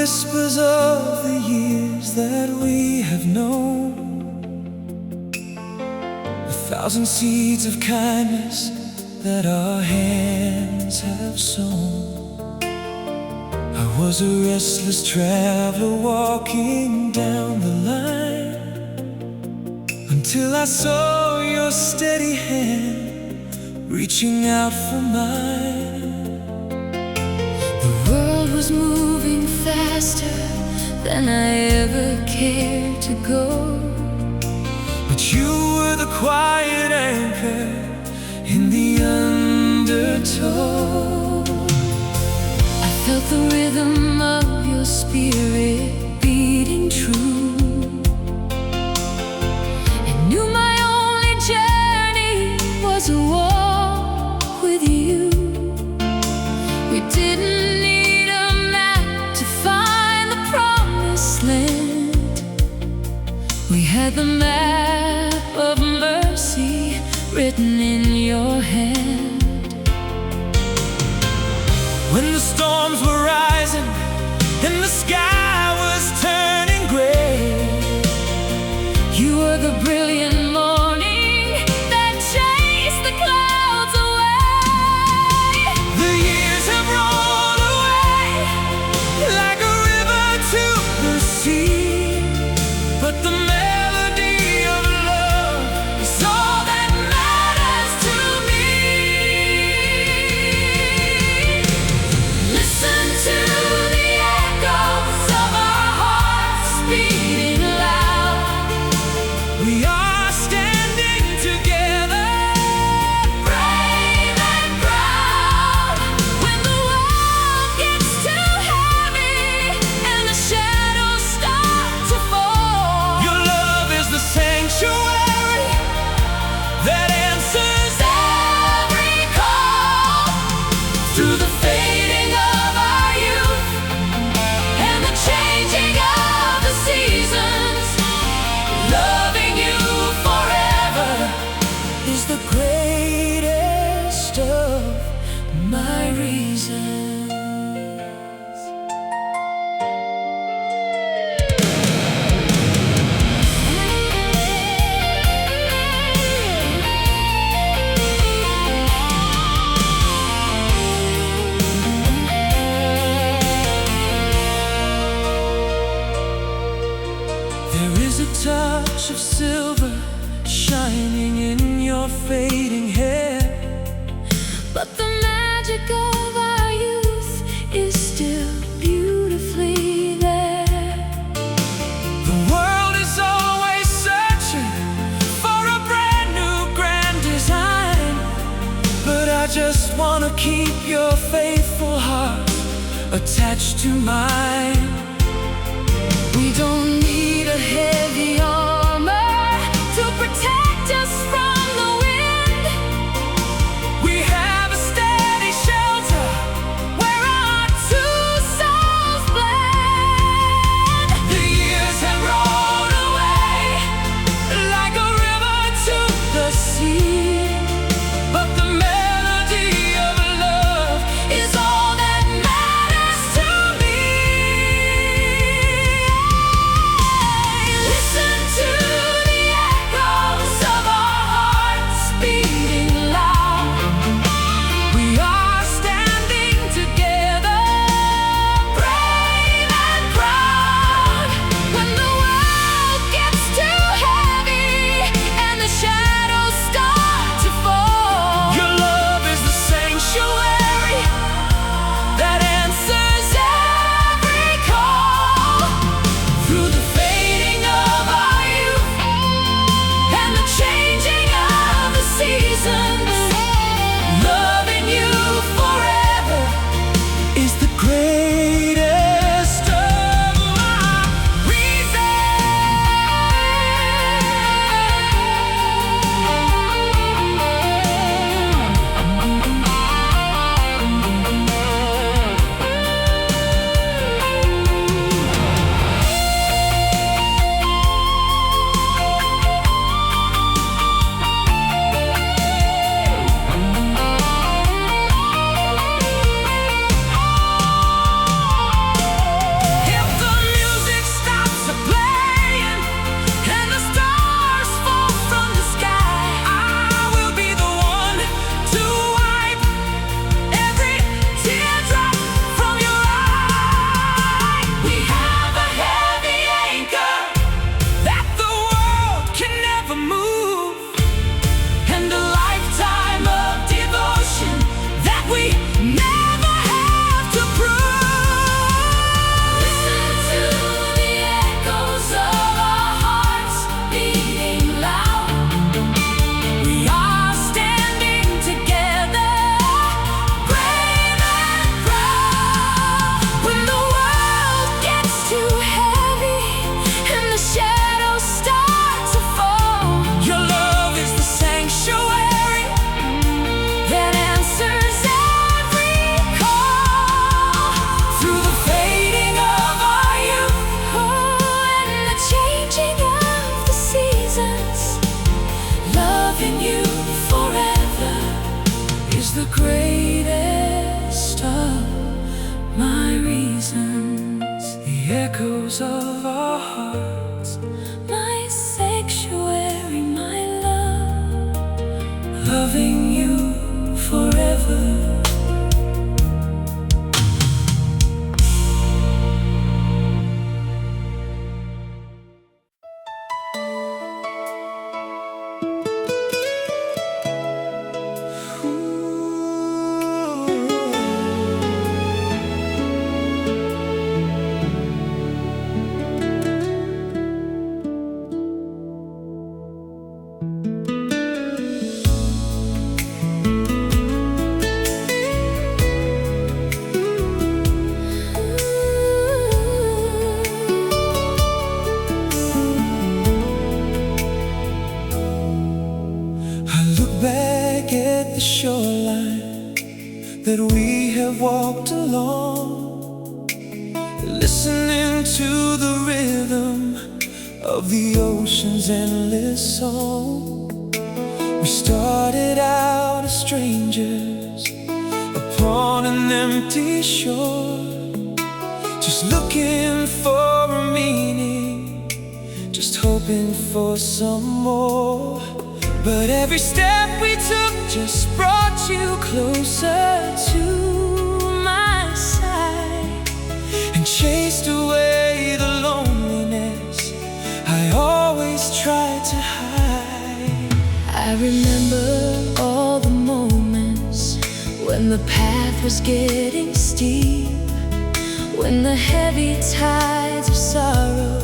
whispers of the years that we have known, a thousand seeds of kindness that our hands have sown. I was a restless traveler walking down the line, until I saw your steady hand reaching out for mine. The world was moving faster than I ever cared to go, but you were the quiet anchor in the undertow. I felt the rhythm of your spirit beating true, and knew my only journey was a walk with you. We didn't need a map to find the promised land. We had the map of mercy written in your hand. When the storms were rising and the sky was turning gray, You were the brilliant morning that chased the clouds away. the years have rolled away like a river to the sea, but the melody of love is all that matters to me. Listen to the echoes of our hearts beating loud. We are standing together, Brave and proud. When the world gets too heavy and the shadows start to fall, your love is the sanctuary that answers every call. Through the fading of our youth and the changing of the seasons, loving you forever is the greatest of my reasons. There is a touch of silver shining in your fading hair, but the magic of our youth is still beautifully there. the world is always searching for a brand new grand design, but I just wanna keep your faithful heart attached to mine. We don't need a heavy armor to protect us from the wind. We have a steady shelter where our two souls blend. The years have rolled away like a river to the sea, but the melody of love is all that matters to me. echoes of our hearts. my sanctuary, my love, Loving you forever. Back at the shoreline that we have walked along, listening to the rhythm of the ocean's endless song. We started out as strangers upon an empty shore, just looking for a meaning, just hoping for some more. But every step we took just brought you closer to my side and chased away the loneliness I always tried to hide. I remember all the moments when the path was getting steep, when the heavy tides of sorrow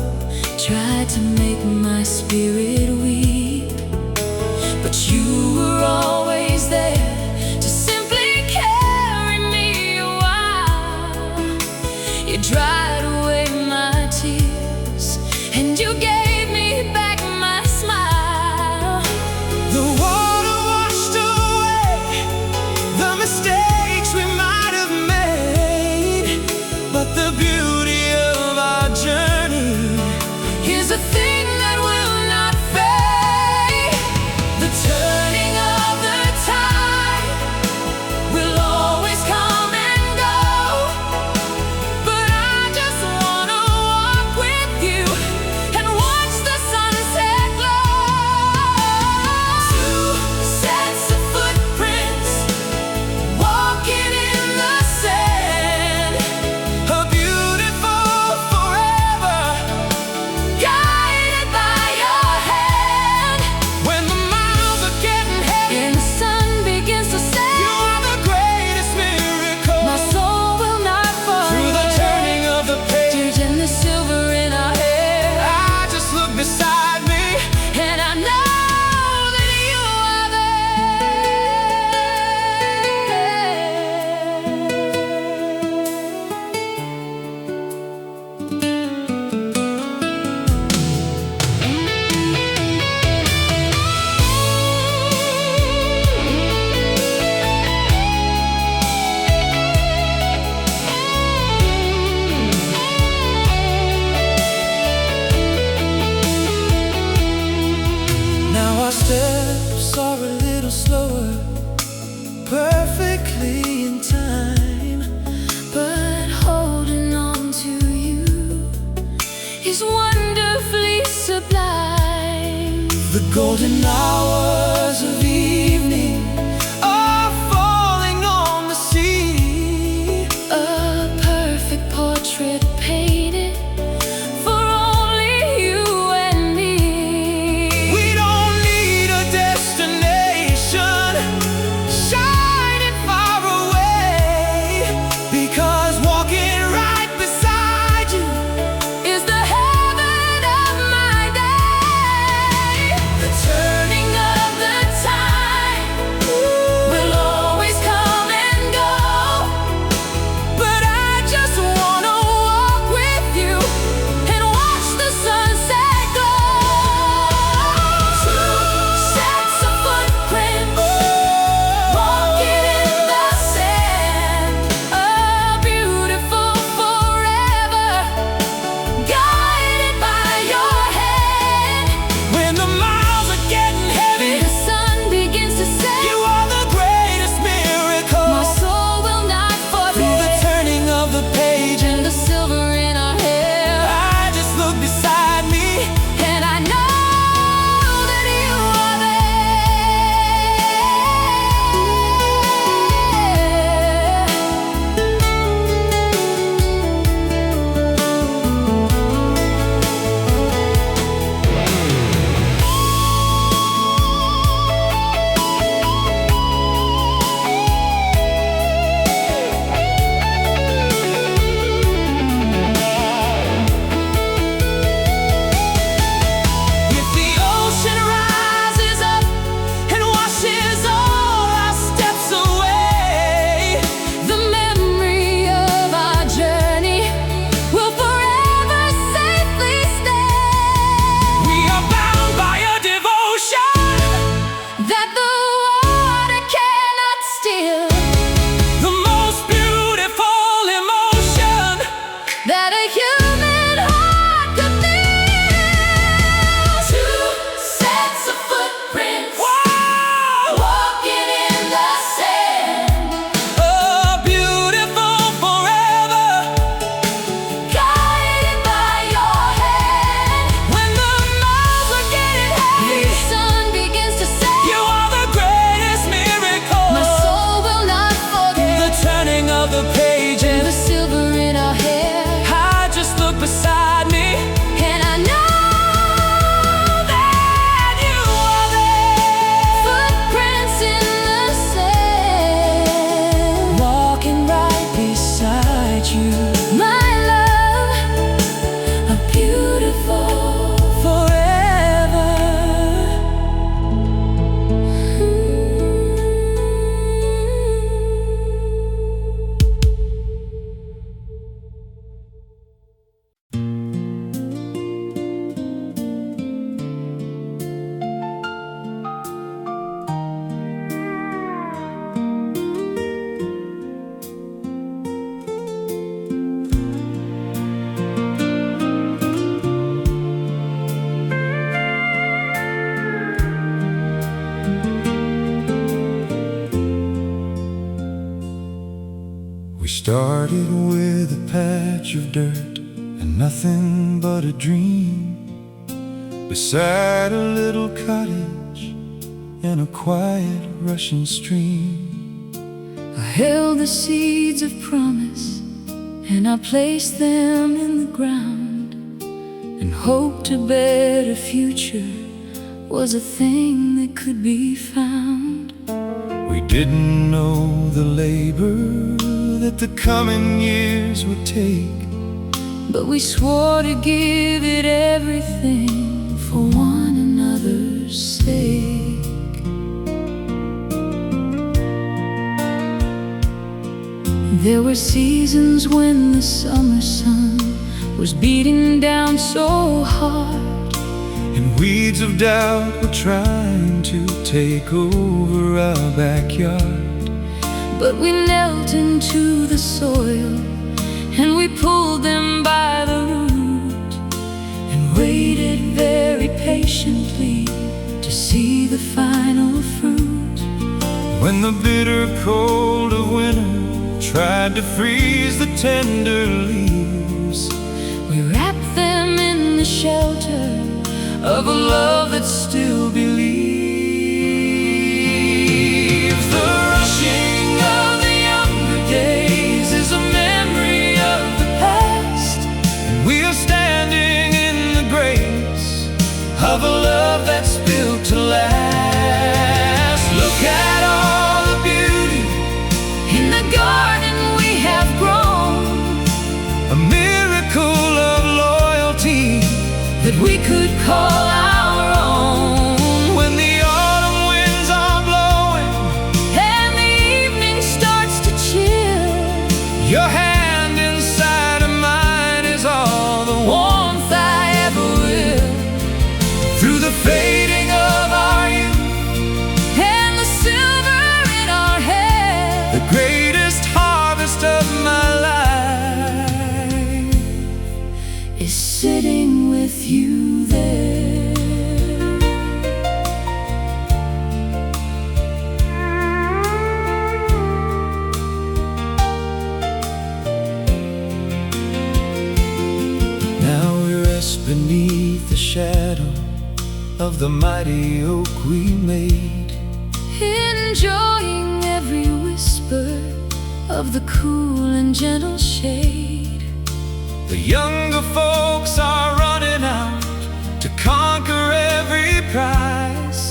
tried to make my spirit weak. But you were always there to simply carry me a while. You dried away my tears and you gave me back my smile. The water washed away the mistakes we might have made, but the beauty of our journey Here's a thing that will not fade. The turning of the tide will always come and go, but I just wanna walk with you and watch the sunset glow. Two sets of footprints walking in the sand, a beautiful forever, guided by your hand. when the miles are getting heavy. And the sun begins to set, You are the greatest miracle. my soul will not Through the forget. turning of the page, And the silver in our hair, I just look beside me. and I know that you are Now our steps are a little slower, perfectly in time. but holding on to you is wonderfully sublime. The golden hours of evening are falling on the sea. A perfect portrait painted for only you and me. We don't need a destination shining far away, because walking right beside you Is the heaven of my day. The turning of the tide started with a patch of dirt and nothing but a dream, beside a little cottage and a quiet rushing stream. I held the seeds of promise and I placed them in the ground, and hoped a better future was a thing that could be found. We didn't know the labor that the coming years would take, but we swore to give it everything for one another's sake. There were seasons when the summer sun was beating down so hard, and weeds of doubt were trying to take over our backyard. but we knelt into the soil and we pulled them by the root, and waited very patiently to see the final fruit. When the bitter cold of winter tried to freeze the tender leaves, we wrapped them in the shelter of a love that still believes. The rushing of the younger days is a memory of the past, and we are standing in the grace of a love that's built to last. Look at all the beauty in the garden we have grown, a miracle of loyalty that we could call our own. when the autumn winds are blowing And the evening starts to chill, your hand inside of mine is all the warmth I ever will. Through the fading of our youth and the silver in our hair, the greatest harvest of my life is sitting with you there. Now we rest beneath the shadow of the mighty oak we made, Enjoying every whisper of the cool and gentle shade. the younger folks are running out to conquer every prize,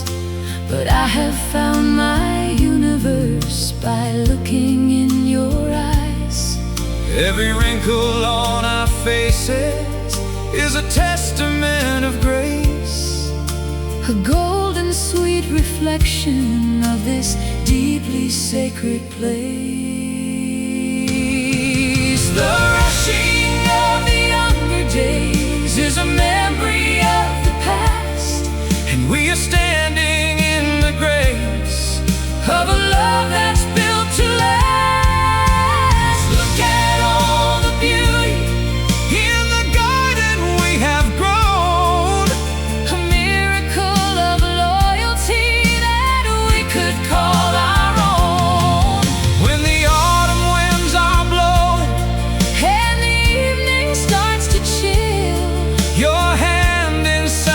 But I have found my universe by looking in your eyes. every wrinkle on our faces is a testament of grace, A golden sweet reflection of this deeply sacred place. the rushing of the younger days is a memory of the past, and we are standing in the grace of a love that's built to last. Look at all the beauty in the garden we have grown, A miracle of loyalty that we could call our own. when the autumn winds are blowing And the evening starts to chill, your hand inside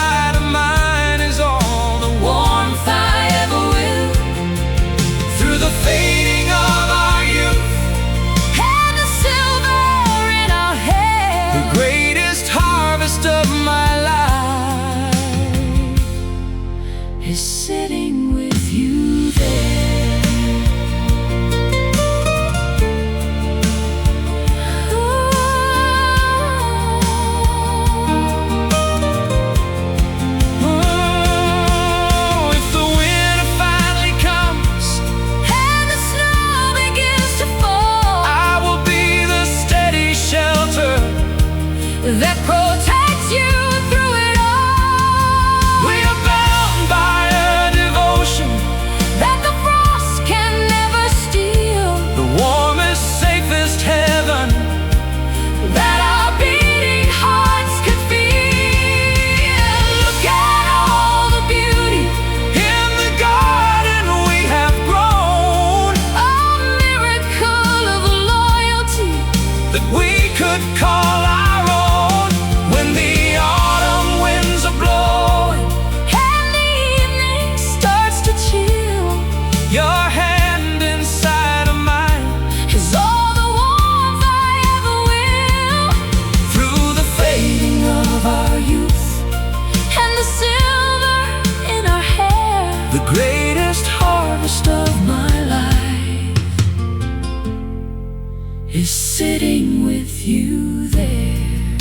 with you there.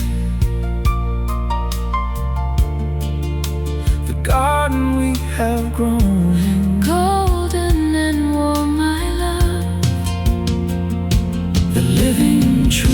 The garden we have grown, golden and warm, my love, the living truth.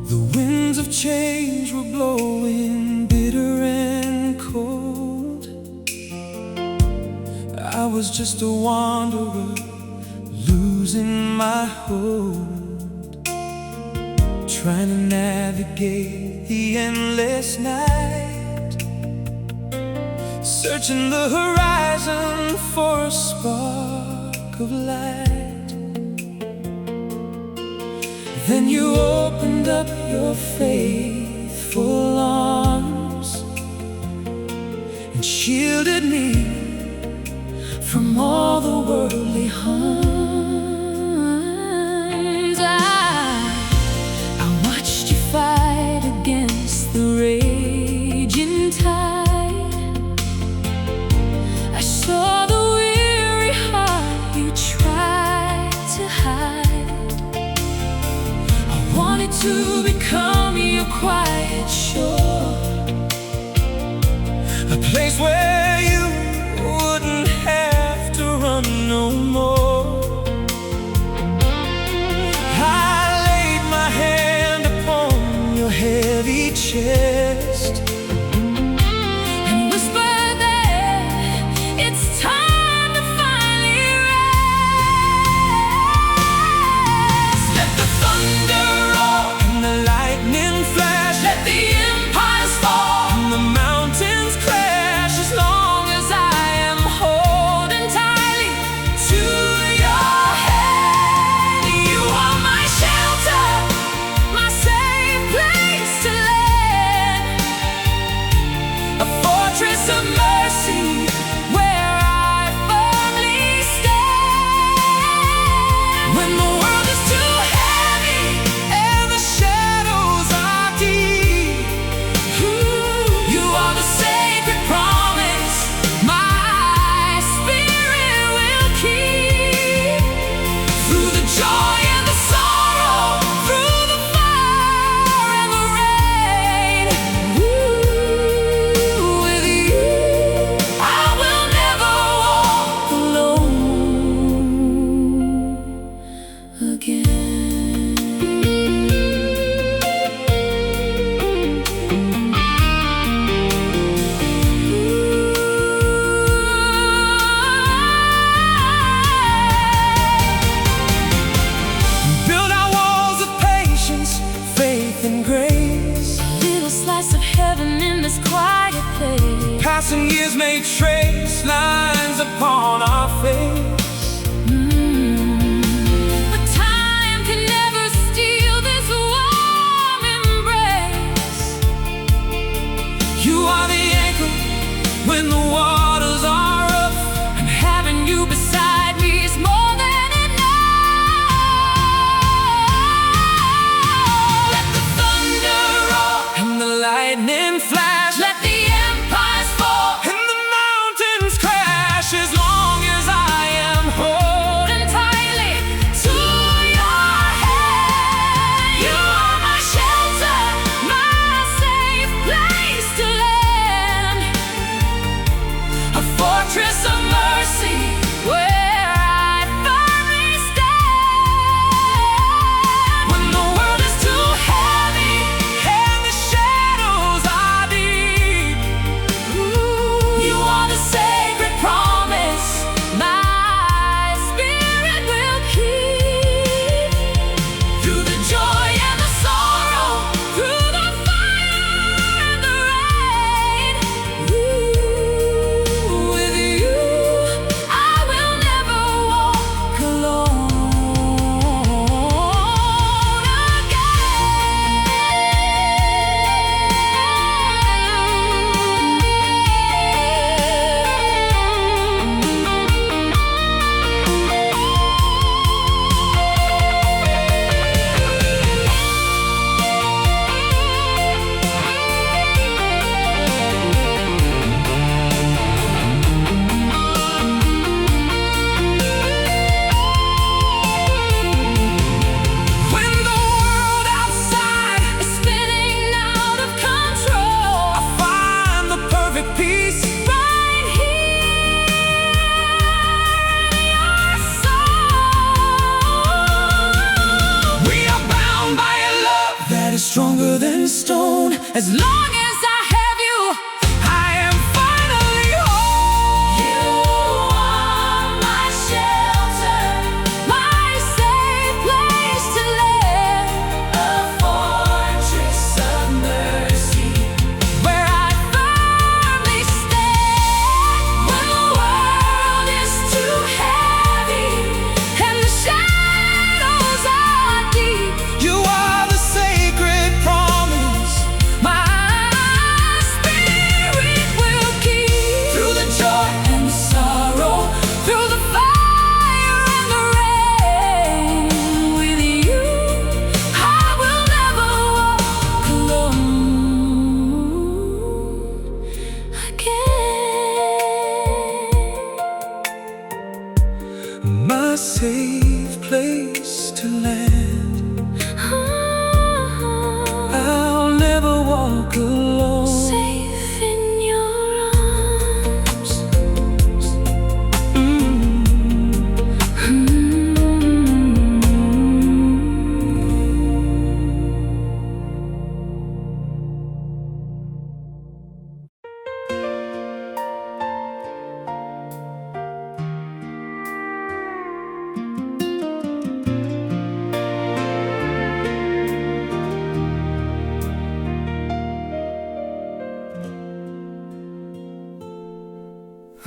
The winds of change were blowing bitter and cold. I was just a wanderer, losing my hold, trying to navigate the endless night, searching the horizon for a spark of light. Then you opened up your faithful arms and shielded me from all the worldly harms. I watched you fight against the raging tide. I saw the weary heart you tried to hide. Wanted to become your quiet shore, a place where you wouldn't have to run no more. I laid my hand upon your heavy chest and whispered that it's time to finally rest. Let the thunder of mercy, where I firmly stand. When the world is too heavy and the shadows are deep, you are the sacred promise my spirit will keep. Through the joy and the sorrow, through the fire and the rain, passing years may trace lines upon our face, but time can never steal this warm embrace. You are the anchor when the waters are rough, and having you beside me is more than enough. Let the thunder roll and the lightning flash. Let the empires fall and the mountains crash. As long as I am in stone. As long as I have you, I am finally home. You are my shelter, my safe place to live, a fortress of mercy Where I firmly stand when the world is too heavy and the shadows are deep. You are the sacred promise my spirit will keep. through the joy and the sorrow, Through the fire and the rain, with you I will never walk alone again. my safe place to land. I'll never walk alone. Safe in your arms.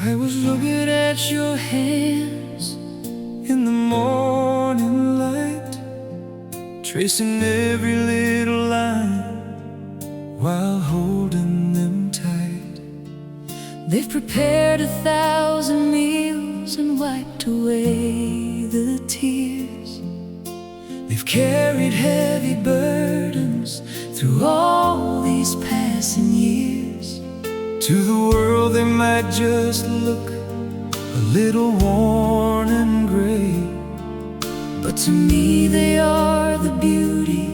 I was looking at your hands in the morning light, tracing every little line while holding them tight. They've prepared 1,000 meals and wiped away the tears. They've carried heavy burdens through all these passing years. To the world they might just look a little worn and gray, But to me they are the beauty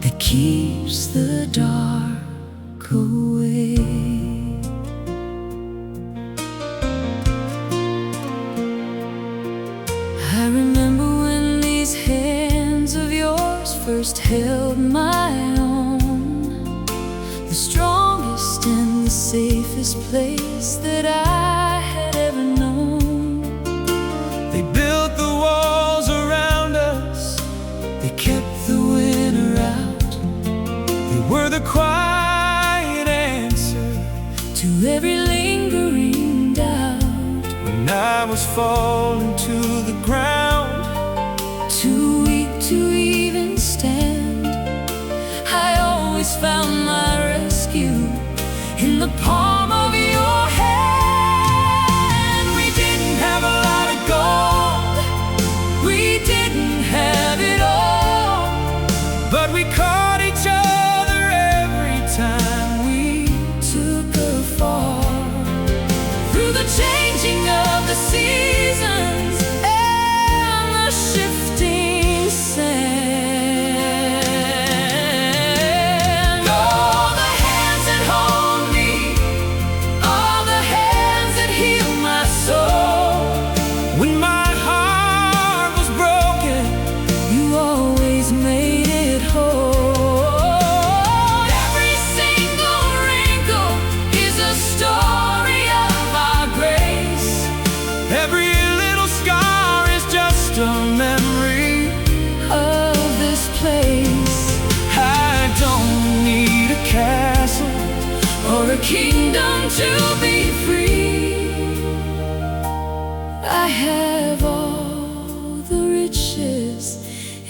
that keeps the dark away. I remember when these hands of yours first held my own, the strongest and the safest place that I had ever known. they built the walls around us, they kept the winter out. They were the quiet answer To every lingering doubt, when I was falling to the ground. too weak to even stand, I always found my rescue in the palm of your hand. We didn't have a lot of gold, we didn't have it all, but we caught each other every time we Took her far through the changing of the seasons and the shifting sand. all the hands that hold me, All the hands that heal my soul, when my heart was broken. you always made it whole. Every single wrinkle is a story of our grace. Every little scar is just a memory. Of this place, I don't need a castle or a kingdom to be free. I have all the riches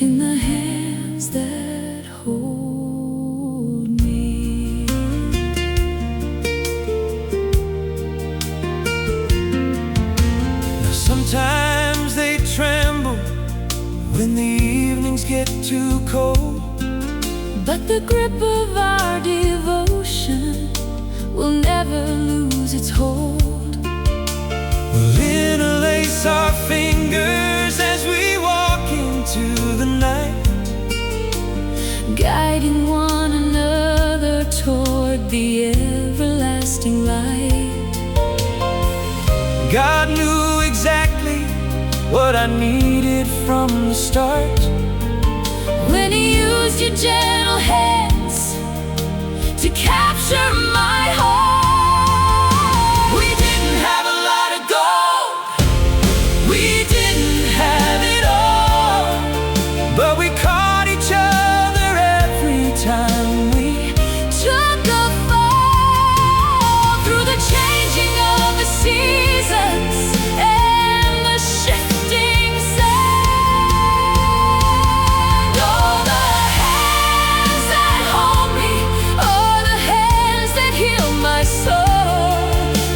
in the hands that hold me. Now sometimes they tremble when the evenings get too cold. But the grip of our devotion will never lose its hold. We'll interlace our fingers as we walk into the night, Guiding one another toward the everlasting light. God knew exactly what I needed from the start. When He used your gentle hands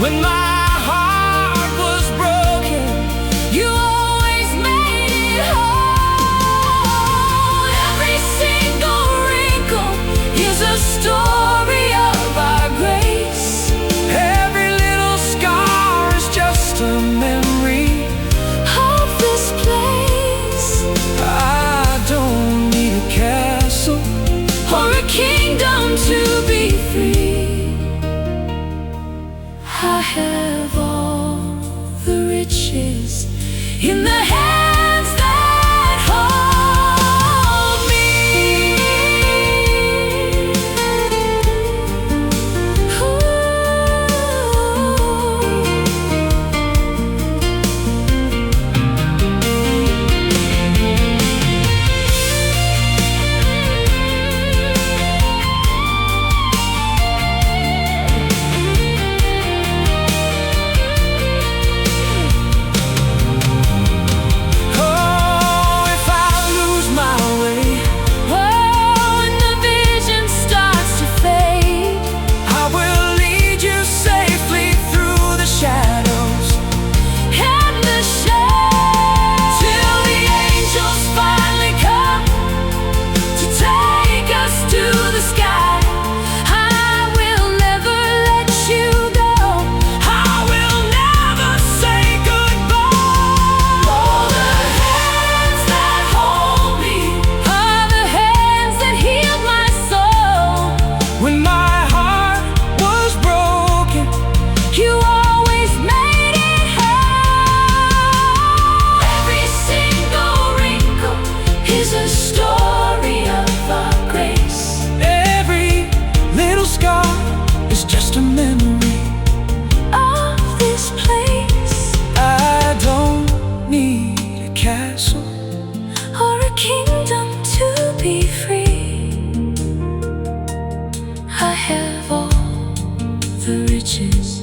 When my heart was broken, You always made it whole. Every single wrinkle is a story of our grace. every little scar is just a memory Of this place, I don't need a castle or a kingdom to be free. I have all the riches in the hands that hold me. Oh, if I lose my way, When the vision starts to fade, I will lead you safely through the shadows. and the shade, till the angels finally come to take us to the sky. I will never let you go. I will never say goodbye. All the hands that hold me are the hands that healed my soul. When my heart was broken, You always made it whole. Every single wrinkle is a story of our grace. every little scar is just a memory. Of this place, I don't need a castle or a kingdom to be free. I have all the riches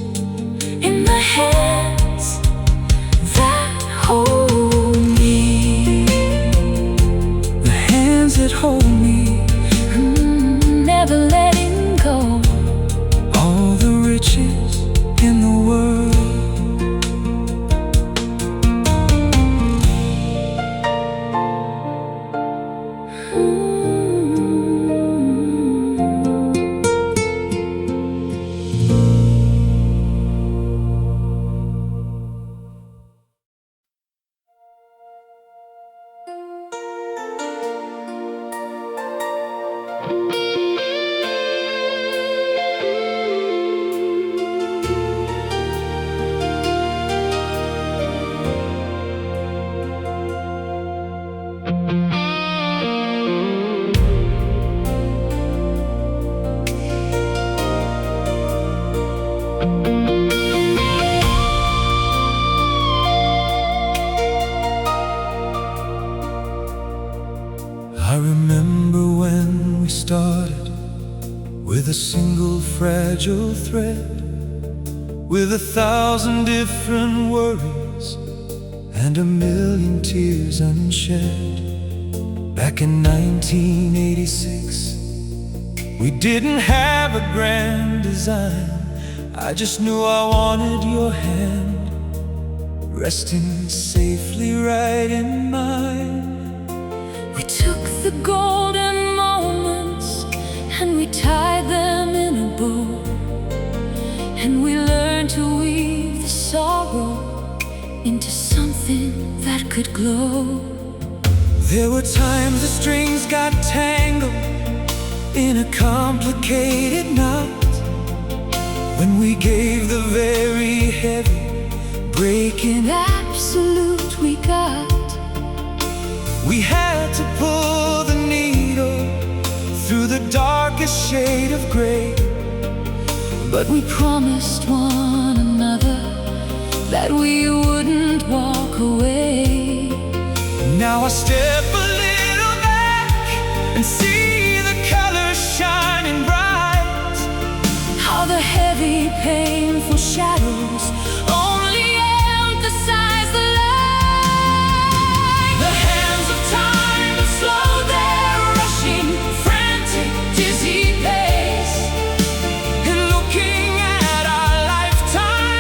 in my hands that hold me. the hands that hold me, Never letting go. all the riches in the world. I remember when we started with a single fragile thread, with 1,000 different worries and a million tears unshed. Back in 1986, we didn't have a grand design. I just knew I wanted your hand resting safely right in mine. We took the golden moments and we tied them in a bow, and we learned to weave the sorrow into something that could glow. There were times the strings got tangled in a complicated knot, when we gave the very heavy breaking Absolute we got. We had to pull the needle through the darkest shade of gray, But we promised one another that we wouldn't walk away. now I step a little back and see the colors shining bright. How the heavy, painful shadows only emphasize the light. The hands of time have slowed their rushing, frantic, dizzy pace, and looking at our lifetime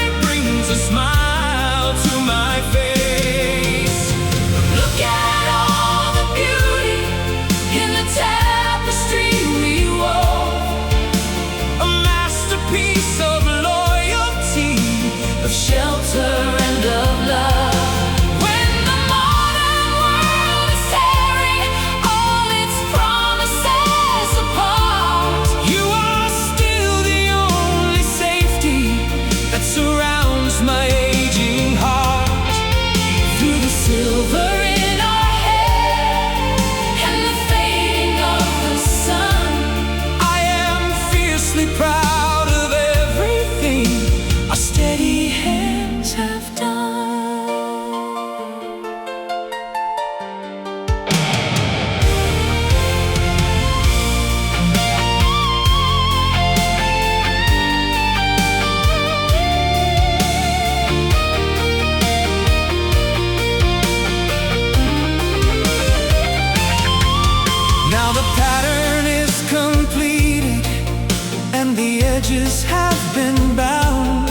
bridges have been bound,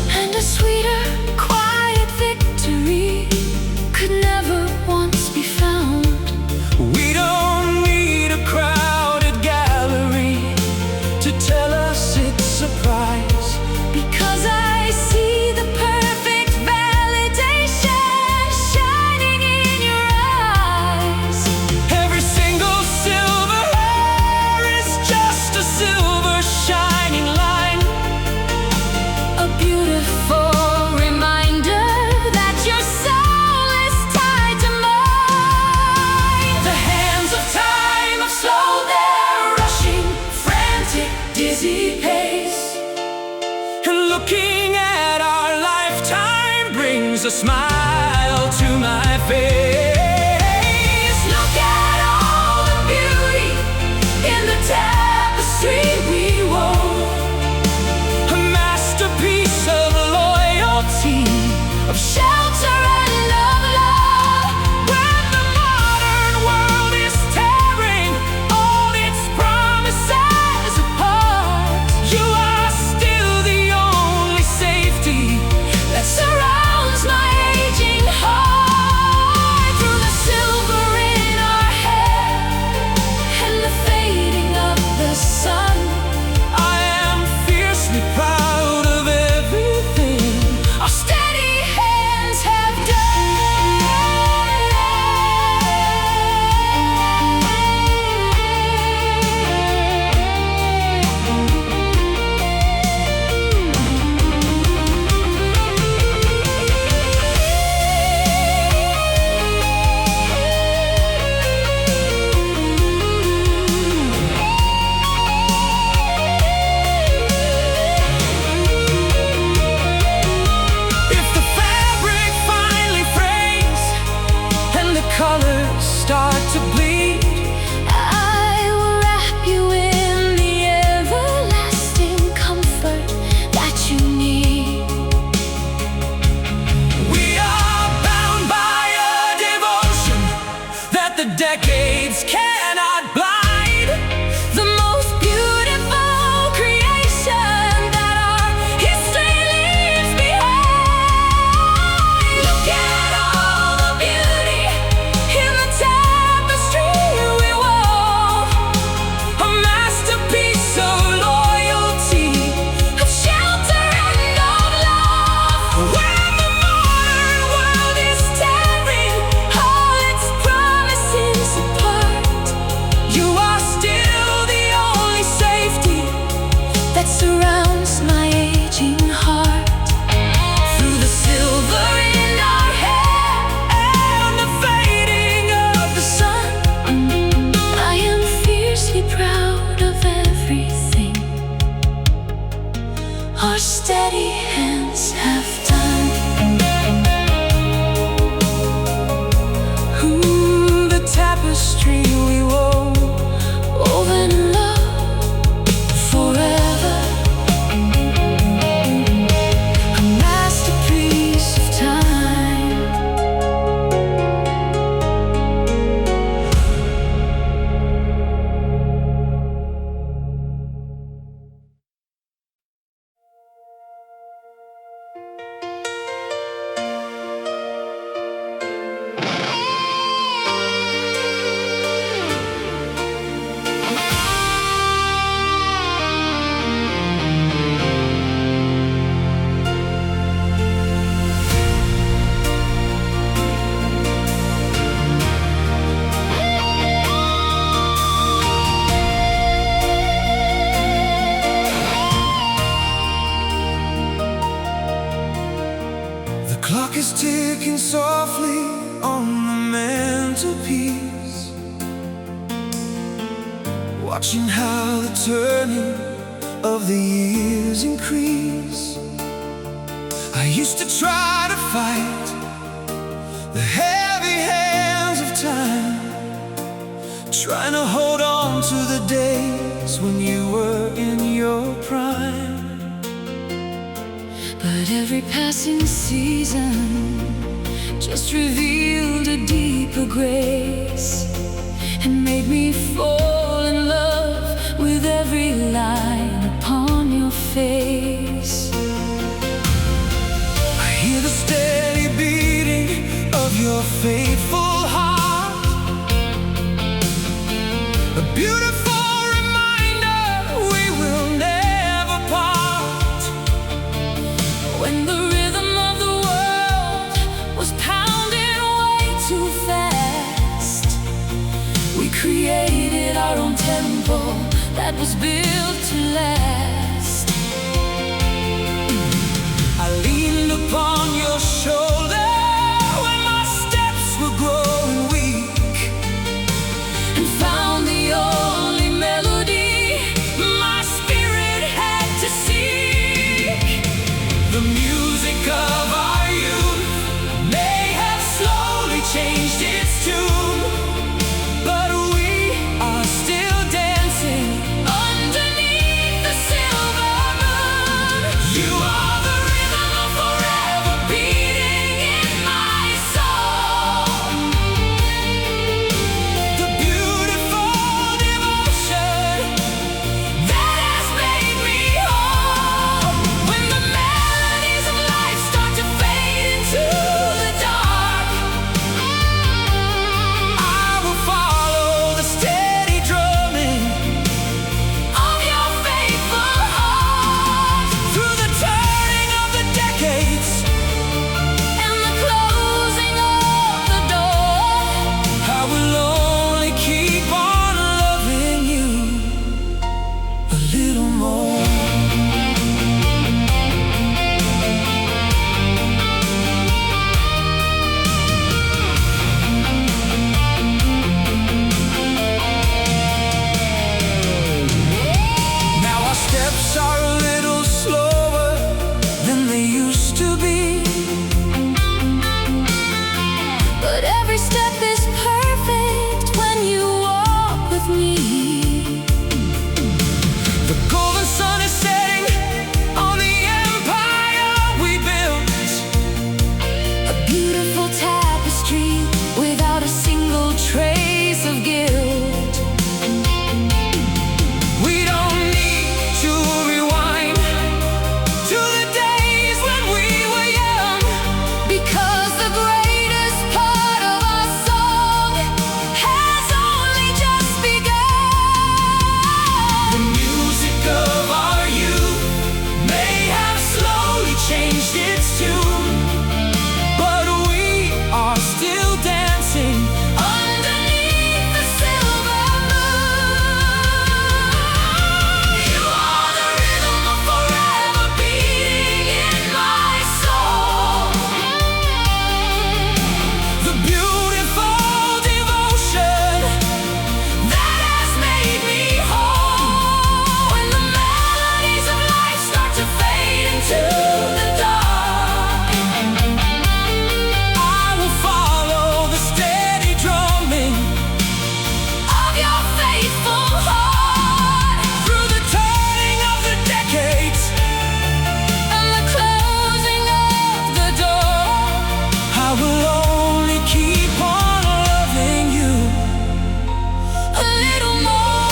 and a sweeter, quiet victory could never once be found. we don't need a crowded gallery to tell us it's a prize, Because I see the perfect validation shining in your eyes. every single silver hair is just a silver shining line, A beautiful reminder that your soul is tied to mine. the hands of time have slowed their rushing, frantic, dizzy pace, and looking at our lifetime brings a smile to my face. Look at all the beauty In the tapestry we wove, a masterpiece of loyalty, of shelter and of love. When the modern world is tearing all its promises apart, you are still the only safety that surrounds my aging heart. through the silver in our hair and the fading of the sun. I am fiercely proud of everything Our steady hands have If the fabric finally frays and the colors start to bleed, I will wrap you in the everlasting comfort that you need. we are bound by a devotion that the decades cannot blind. The most beautiful creation that our history leaves behind. Look at all the beauty In the tapestry we wove, a masterpiece of loyalty, of shelter and of love. when the modern world is tearing All its promises apart, you are still the only safety that surrounds my aging heart. through the silver in our hair and the fading of the sun. I am fiercely proud of everything our steady hands have done. The tapestry we wove, Woven in love forever, a masterpiece of time. The clock is ticking softly on the mantelpiece, watching how the turning of the years increase. I used to try to fight the heavy hands of time, trying to hold on to the days when you were in your prime. but every passing season just revealed a deeper grace and made me fall in love with every line upon your face. I hear the steady beating of your faithful heart, a beautiful reminder we will never part. When the rhythm of the world was pounding way too fast, we created our own tempo that was built to last. I leaned upon your shoulder when my steps were growing weak, And found the only melody my spirit had to seek. the music of our youth may have slowly changed its tune, but we are still dancing Underneath the silver moon, You are the rhythm of forever beating in my soul. the beautiful devotion That has made me whole. When the melodies of life start to fade into the dark, I will follow the steady drumming of your faithful heart, through the turning of the decades. and the closing of the door. I will only keep on loving you a little more. Now our steps are a little slower than they used to be. But every step is perfect when you walk with me. The golden sun is setting on the empire we built. A beautiful tapestry without a single trace of guilt. We don't need to rewind to the days when we were young, Because the greatest part of our song has only just begun. the music of our youth may have slowly changed its tune, but we are still dancing Underneath the silver moon, you are the rhythm of forever beating in my soul. the beautiful devotion That has made me whole. When the melodies of life start to fade into the dark, I will follow the steady drumming of your faithful heart, through the turning of the decades. and the closing of the door. I will only keep on loving you A little more.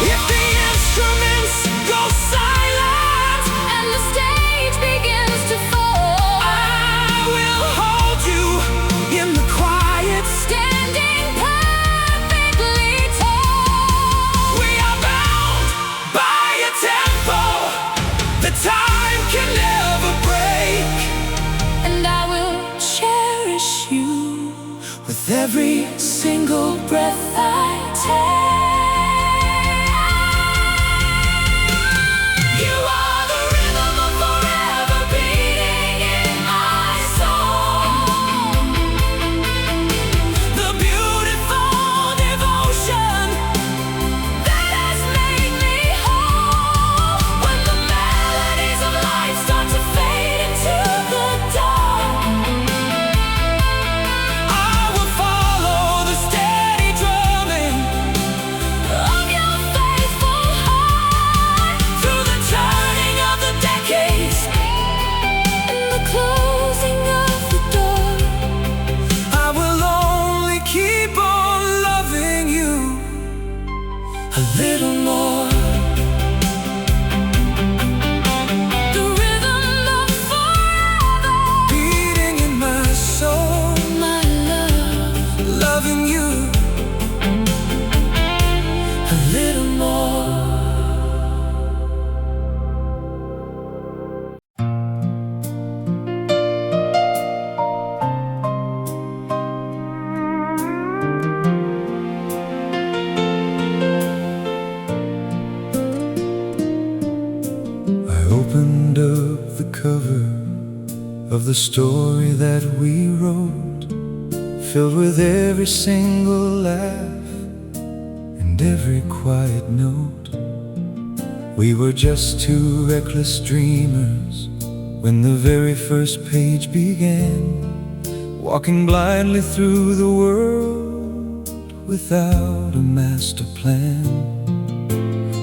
if the instruments go silent. And the stage begins to fall, I will hold you in the quiet. standing perfectly tall. We are bound by a tempo that time can never break, And I will cherish you with every single breath I take. You are the rhythm of forever beating in my soul. The beautiful devotion That has made me whole. When the melodies of life start to fade into opened up the cover of the story that we wrote, filled with every single laugh and every quiet note. We were just two reckless dreamers when the very first page began, walking blindly through the world without a master plan.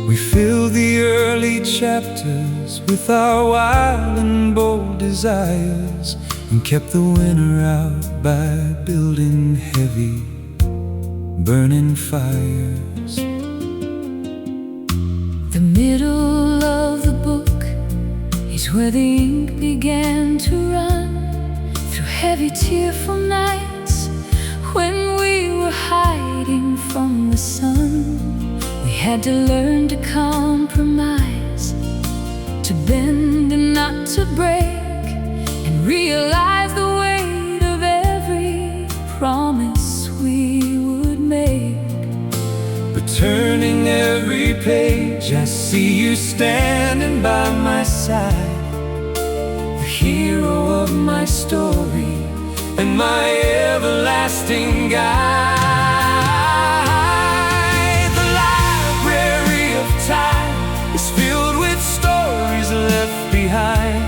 We filled the early chapters with our wild and bold desires, and kept the winter out by building heavy, burning fires. The middle of the book is where the ink began to run through heavy, tearful nights when we were hiding from the sun. We had to learn to compromise, to bend and not to break, and realize the weight of every promise we would make. But turning every page, I see you standing by my side, the hero of my story and my everlasting guide. The library of time is filled with stories left behind,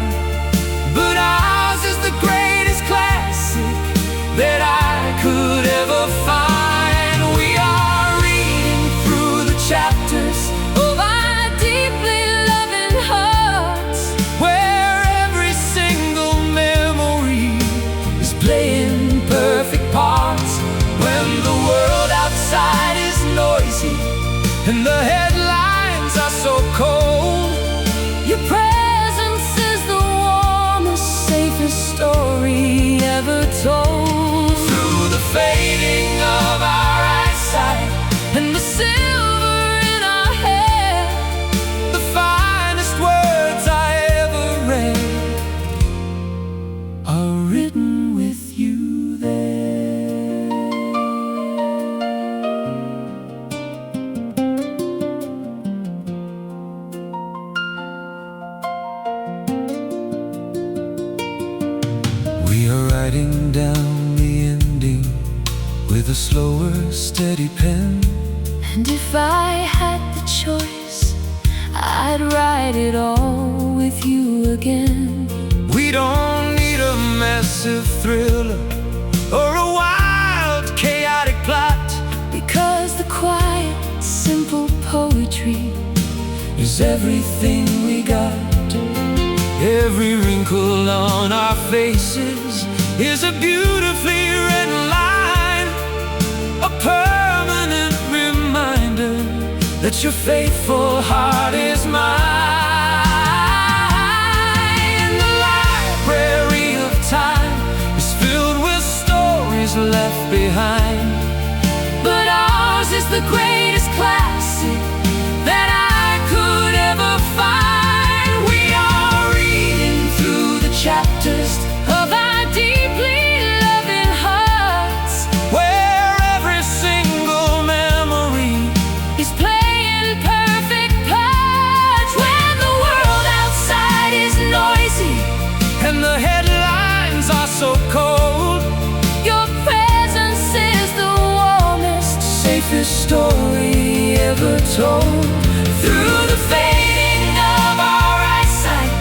but ours is the greatest classic that I could ever find. We are reading through the chapters of our deeply loving hearts, where every single memory is playing perfect parts. When the world outside is noisy and the headlines are so cold, your presence is the warmest, safest story ever told. through the fading of our eyesight And the silver in our hair, the finest words I ever read are written with you there. We are writing down the ending with a slower, steady pen. and if I had the choice, I'd write it all with you again. We don't need a massive thriller or a wild, chaotic plot, Because the quiet, simple poetry is everything we got. Every wrinkle on our faces is a beautifully written line, a permanent reminder that your faithful heart is mine. The library of time is filled with stories left behind, but ours is the greatest classic that I could ever find. we are reading through the chapters Of our deeply loving hearts, where every single memory is playing perfect parts. When the world outside is noisy and the headlines are so cold, your presence is the warmest, safest story ever told. Through the fading of our eyesight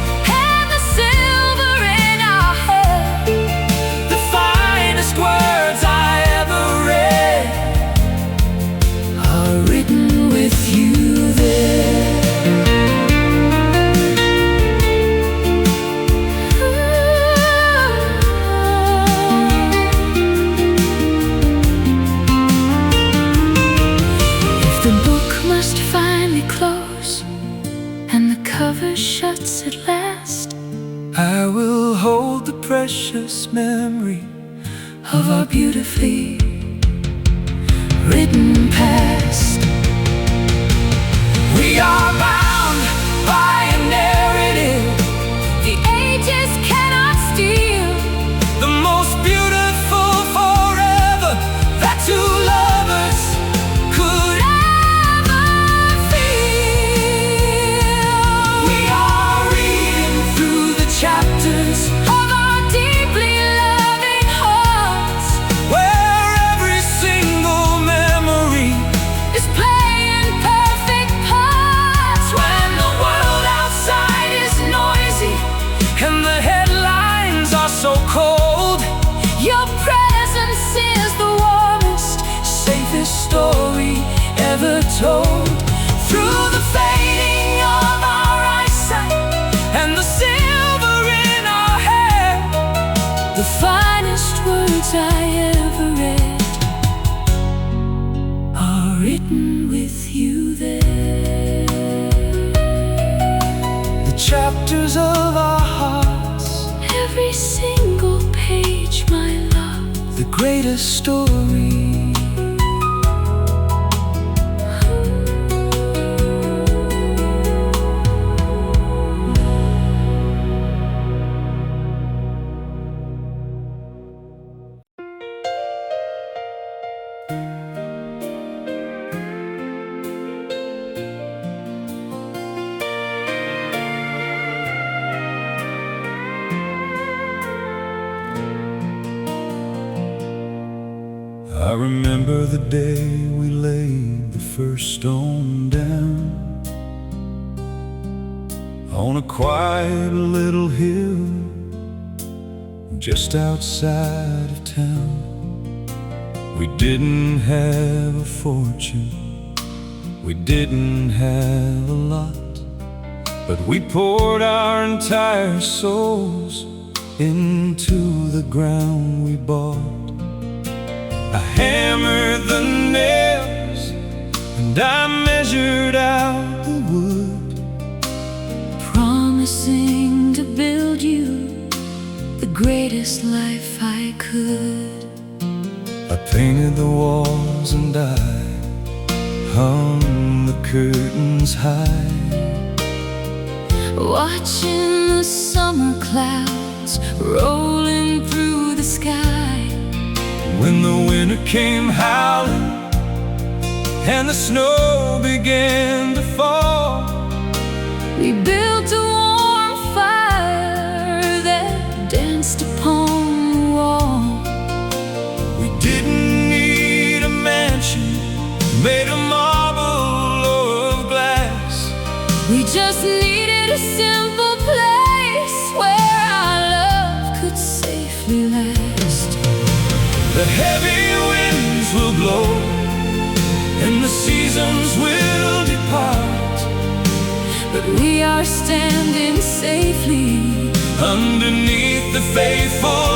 and the silver in our hair, the finest words I ever read are written with you there. If the book must finally close and the cover shuts at last, I will hold the precious memory of our beautifully written past. We are bound by a narrative The ages cannot steal the most beautiful forever that two lovers could ever feel. We are chapters of our hearts, every single page, my love, the greatest story. I remember the day we laid the first stone down on a quiet little hill just outside of town. We didn't have a fortune, we didn't have a lot, but we poured our entire souls into the ground we bought. I hammered the nails and I measured out the wood, promising to build you the greatest life I could. I painted the walls and I hung the curtains high, watching the summer clouds rolling through the sky. When the winter came howling and the snow began to fall, we built a warm fire that danced upon the wall. We didn't need a mansion made of marble or of glass. We just needed a simple place where our love could safely last. The heavy winds will blow and the seasons will depart, but we are standing safely underneath the faithful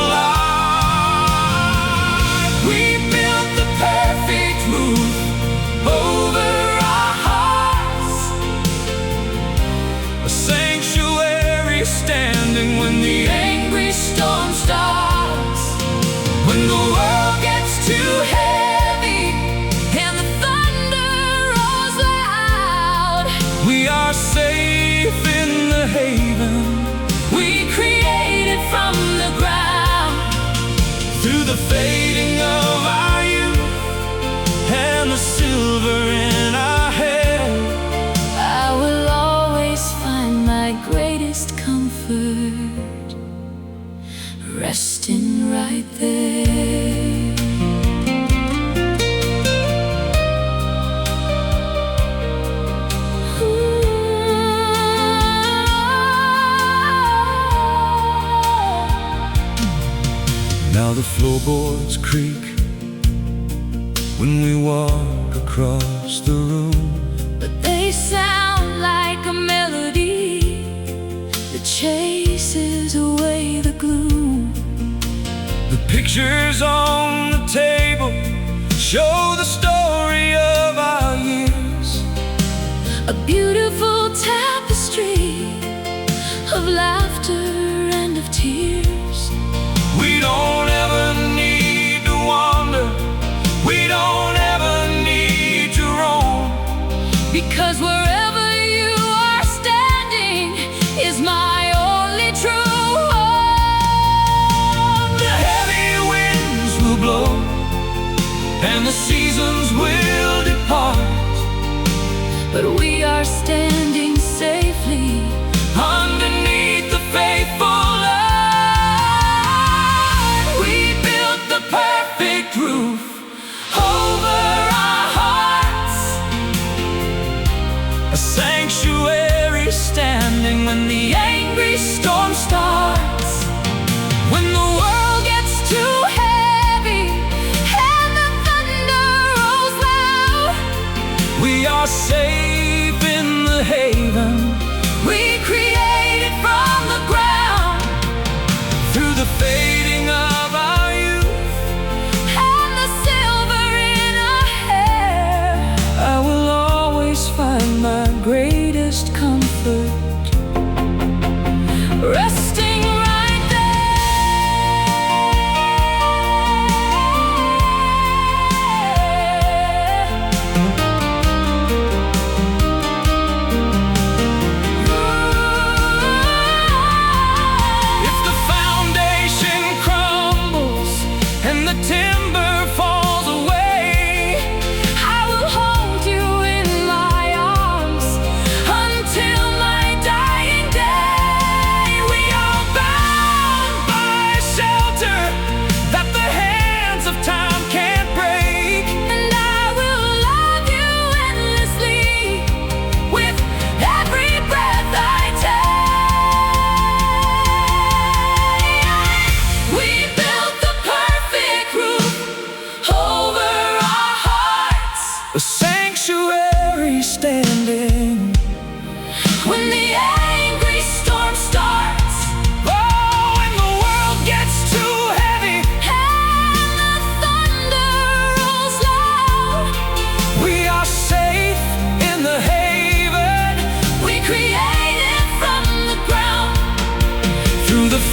light. We built the perfect roof over our hearts, a sanctuary standing when the angry storm starts. When the world gets too heavy and the thunder rolls loud, we are safe in the haven we created from the ground. through the fading of our youth and the silver in our hair. I will always find my greatest comfort resting right there. Now the floorboards creak when we walk across the room, But they sound like a melody that chases away the gloom. the pictures on the table show the story of our years, A beautiful tapestry of laughter and of tears. we don't ever need to wander, we don't ever need to roam, Because wherever you are standing is my only true home. the heavy winds will blow and the seasons will depart, But we are standing safely underneath the faithful light. We built the perfect roof over our hearts, a sanctuary standing when the angry storm starts. When the world gets too heavy and the thunder rolls loud, we are safe in the haven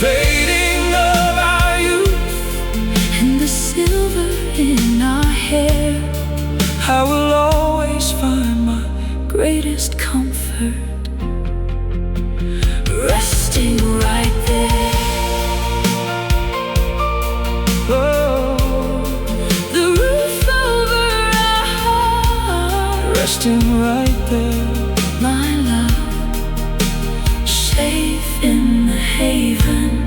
fading of our youth and the silver in our hair. I will always find my Greatest comfort resting right there. oh, The roof over our heart, resting right there. my love, safe in the haven.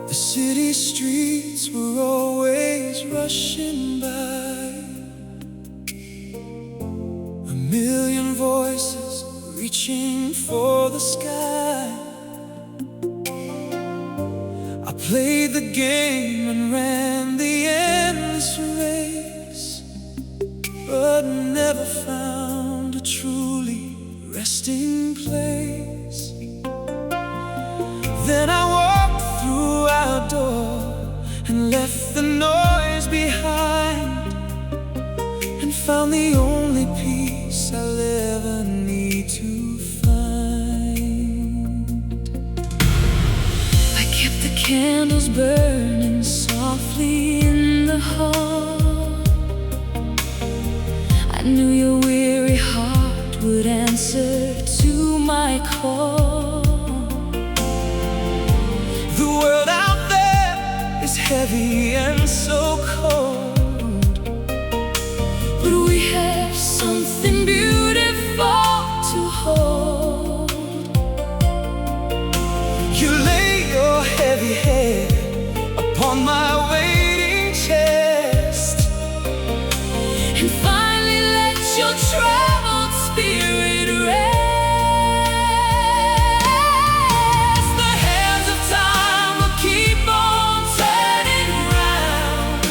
The city streets were always rushing by, a million voices reaching for the sky. I played the game and ran the endless race, but never found a truly resting place. Then I walked through our door and left the noise behind, and found the only peace I'll ever need to find. I kept the candles burning softly in the hall. I knew your weary heart would answer to my call. The world out there is heavy and so cold, But we have something beautiful to hold. you lay your heavy head upon my waiting chest, And finally let your troubled spirit rest. the hands of time will keep on turning round,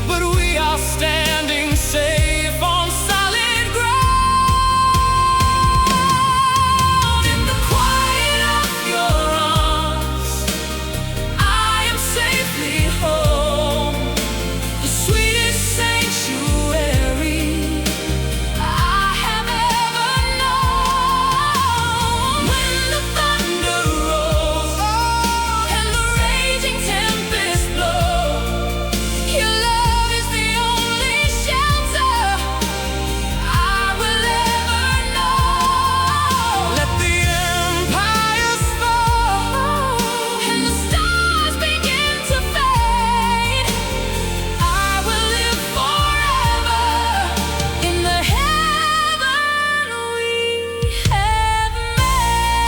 but we are standing safe on solid ground. In the quiet of your arms, I am safely home, the sweetest sanctuary I have ever known. When the thunder rolls and the raging tempest blows, your love is the only shelter I will ever know. Let the empires fall and the stars begin to fade, I will live forever in the heaven we have made.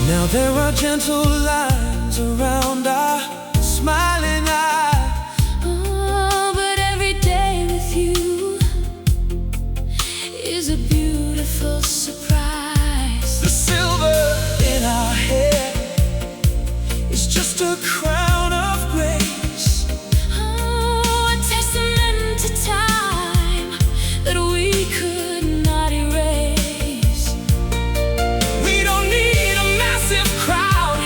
Now there are gentle lines around our smiling eyes, Oh, but every day with you is a beautiful surprise. the silver in our hair is just a crown of grace. Oh, a testament to time that we could not erase. We don't need a massive crowd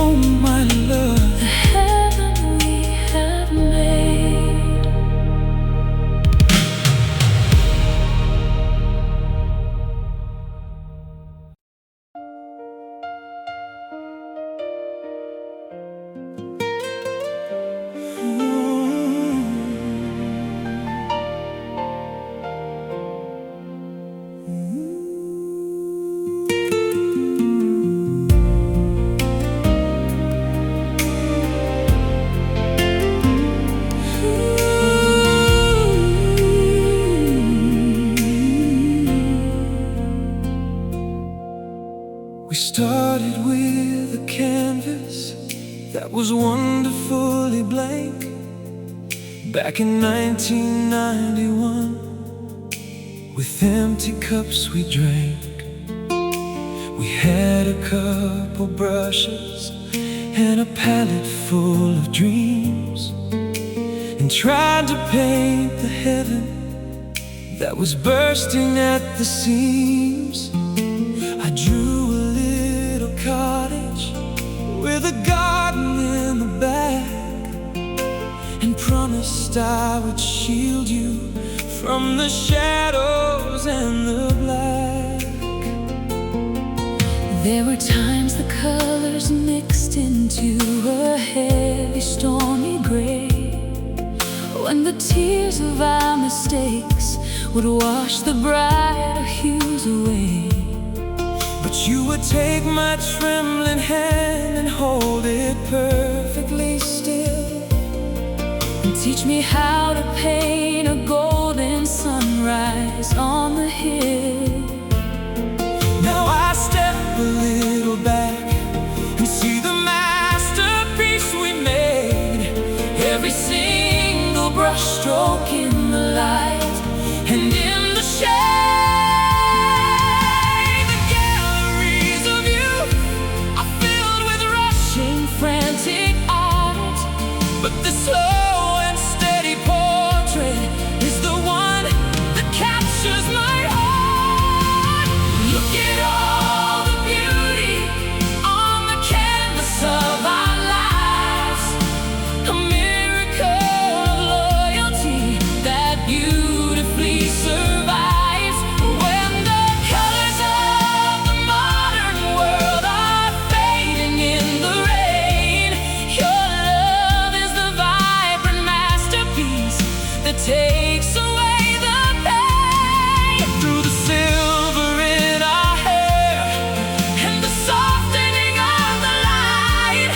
oh my love, the heaven we have made. We started with a canvas that was wonderfully blank. Back in 1991, with empty cups we drank. We had a couple brushes and a palette full of dreams, and tried to paint the heaven that was bursting at the seams. I drew a little cottage with a garden in the back, and promised I would shield you from the shadows and the black. There were times the colors mixed into a heavy, stormy gray, when the tears of our mistakes would wash the brighter hues away. But you would take my trembling hand and hold it perfectly still, and teach me how to paint a golden sunrise on the hill. Now I step a little back and see the masterpiece we made. Every single brush stroke in the light and in the shade. The galleries of you are filled with rushing, Frantic art, but the slow and steady portrait is the one that captures my heart. look at all the beauty on the canvas of our lives, a miracle of loyalty that beautifully survives. When the colors of the modern world are fading in the rain, your love is the vibrant masterpiece that takes away the pain. Through the silver in our hair And the softening of the light,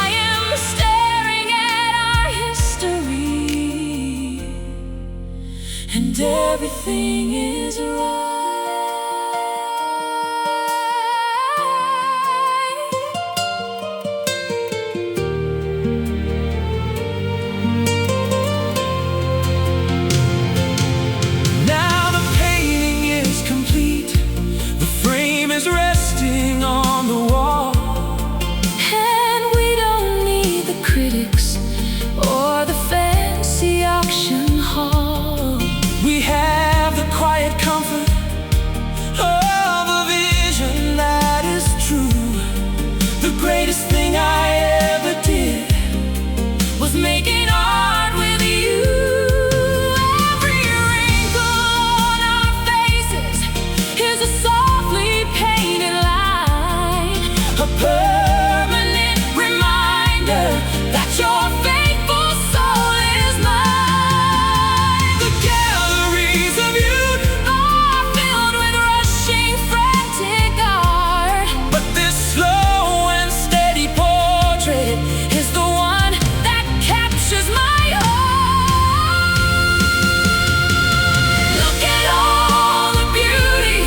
I am staring at our history, and everything is right. now the painting is complete. The frame is resting on the wall. And we don't need the critics or the fancy auction hall. We have the quiet comfort of a vision that is true. The greatest thing I ever did Was making art with you. Every wrinkle on our faces is a softly painted line, a permanent reminder that your faithful soul is mine. the galleries of you, Are filled with rushing, frantic art, but this slow and steady portrait is the one that captures my heart. Look at all the beauty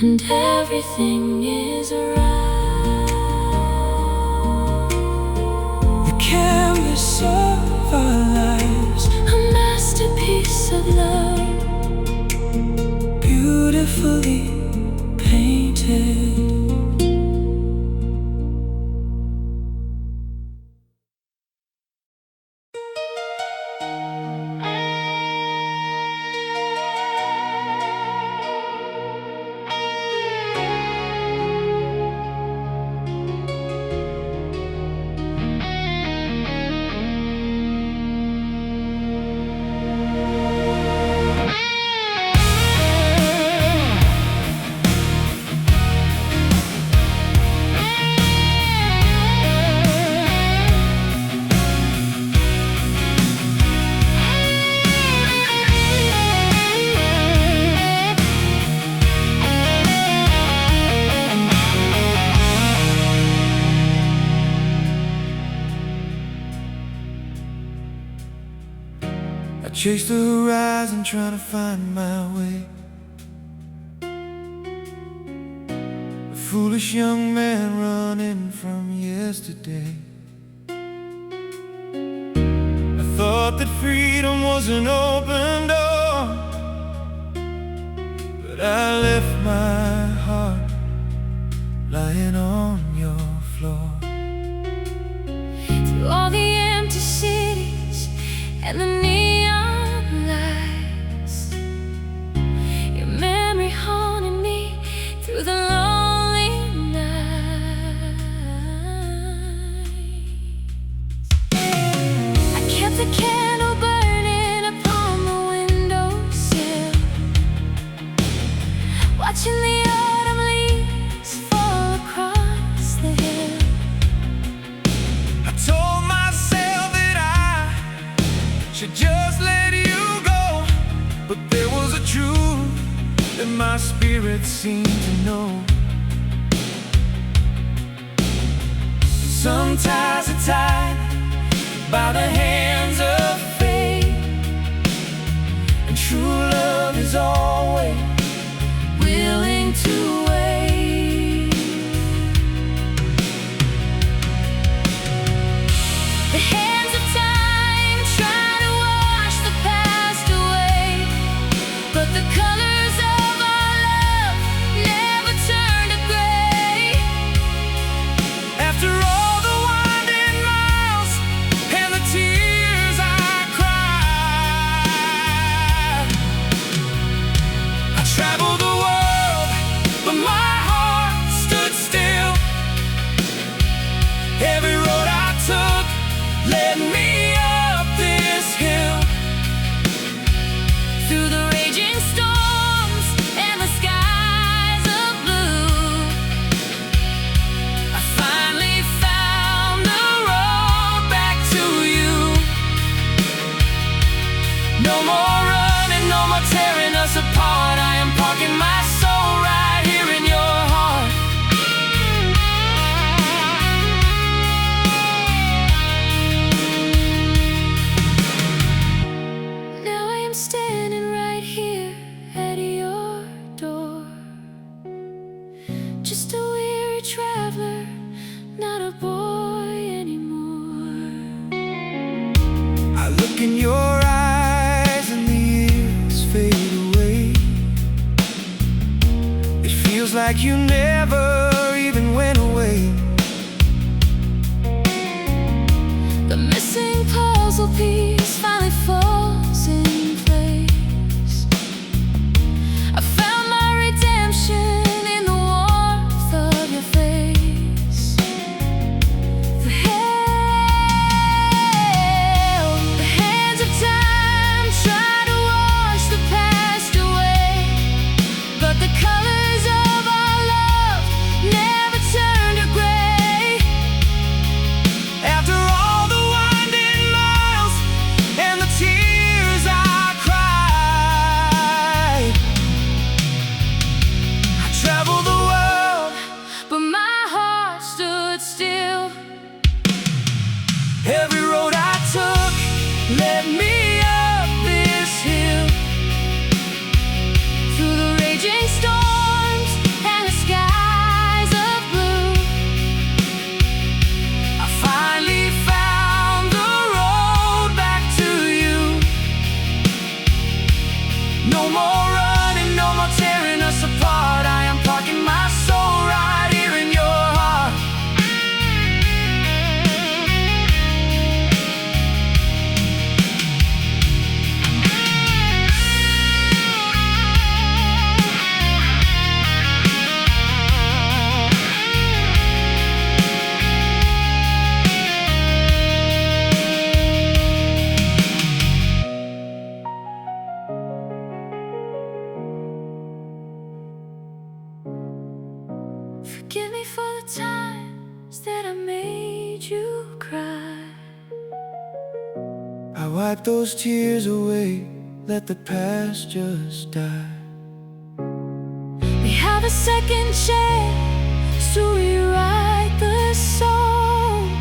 and everything is right. The canvas of our lives, A masterpiece of love, beautifully painted. I chase the horizon trying to find my way. A foolish young man running from yesterday. I thought that freedom was an open door, but I left my heart lying on your floor. through all the empty cities and the neon lights. Your memory haunted me through the lonely nights. I kept the candle burning upon the windowsill, watching the autumn leaves fall across the hill. I told myself that I should just let you go, but there was a truth that my spirit seemed to know. Some ties are tied by the hands of fate, and true love is always willing to wait. The hands of time try to wash the past away, but the colors of our love never turn to gray. After all the winding miles and the tears I cried, I traveled the world, but my heart stood still. Every road I took led me up this hill, Through the raging storms and the skies of blue, I finally found the road back to you. No more running, no more tearing us apart. I am parking my soul right here in your heart. now I am standing right here at your door, just a weary traveler, not a boy anymore. I look in your eyes and the years fade away. It feels like you never even went away. The missing puzzle piece finally falls in place. I found my redemption in the warmth of your face. The hands of time try to wash the past away, but the colors of our love No more running, no more tearing us apart. I am parking my soul right here in your heart. Forgive me for the times that I made you cry. I wipe those tears away, let the past just die. We have a second chance to rewrite the song.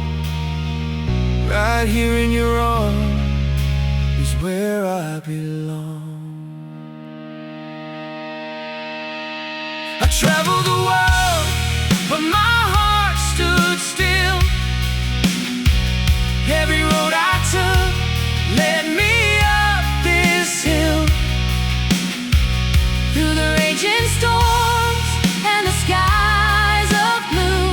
Right here in your arms is where I belong. I traveled the world, but my heart stood still. Every road I took led me up this hill. Through the raging storms and the skies of blue,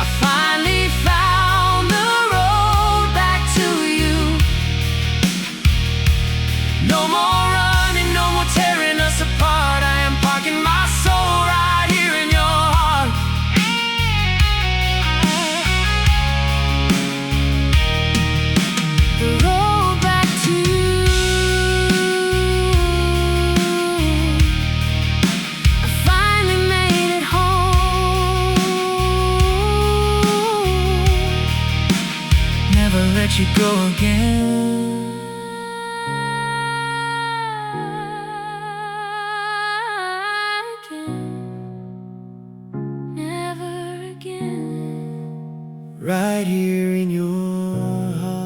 I finally found the road back to you. No more running, no more tearing us apart. I am parking my soul right here in your heart. the road back to you. I finally made it home. Never let you go again. Never again. Right here in your heart.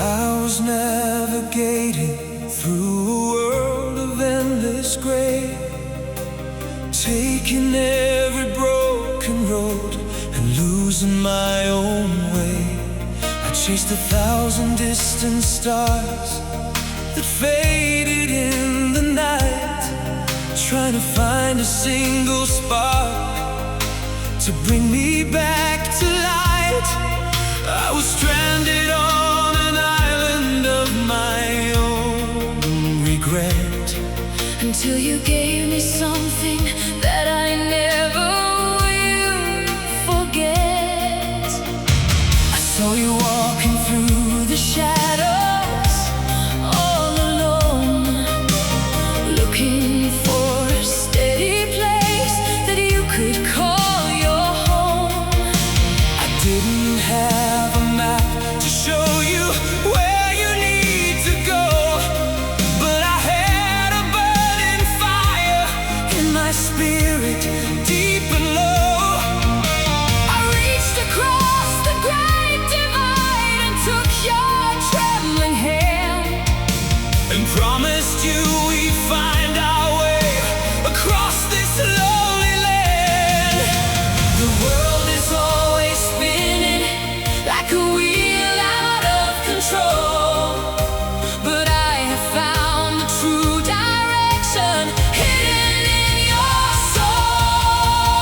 I was navigating through a world of endless gray, taking every broken road and losing my own way. I chased 1,000 distant stars that faded in the night, trying to find a single spark to bring me back to light. I was stranded on an island of my own regret, Until you gave me something that I never will forget. I saw you walking through the Shadows, all alone, looking for a steady place that you could call your home. I didn't have a map to show you where you need to go, but I had a burning fire in my spirit, deep and low. I reached across the great divide and took your trembling hand, And promised you we'd find our way across this lonely land. The world is always spinning like a wheel out of control, but I have found the true direction hidden in your soul.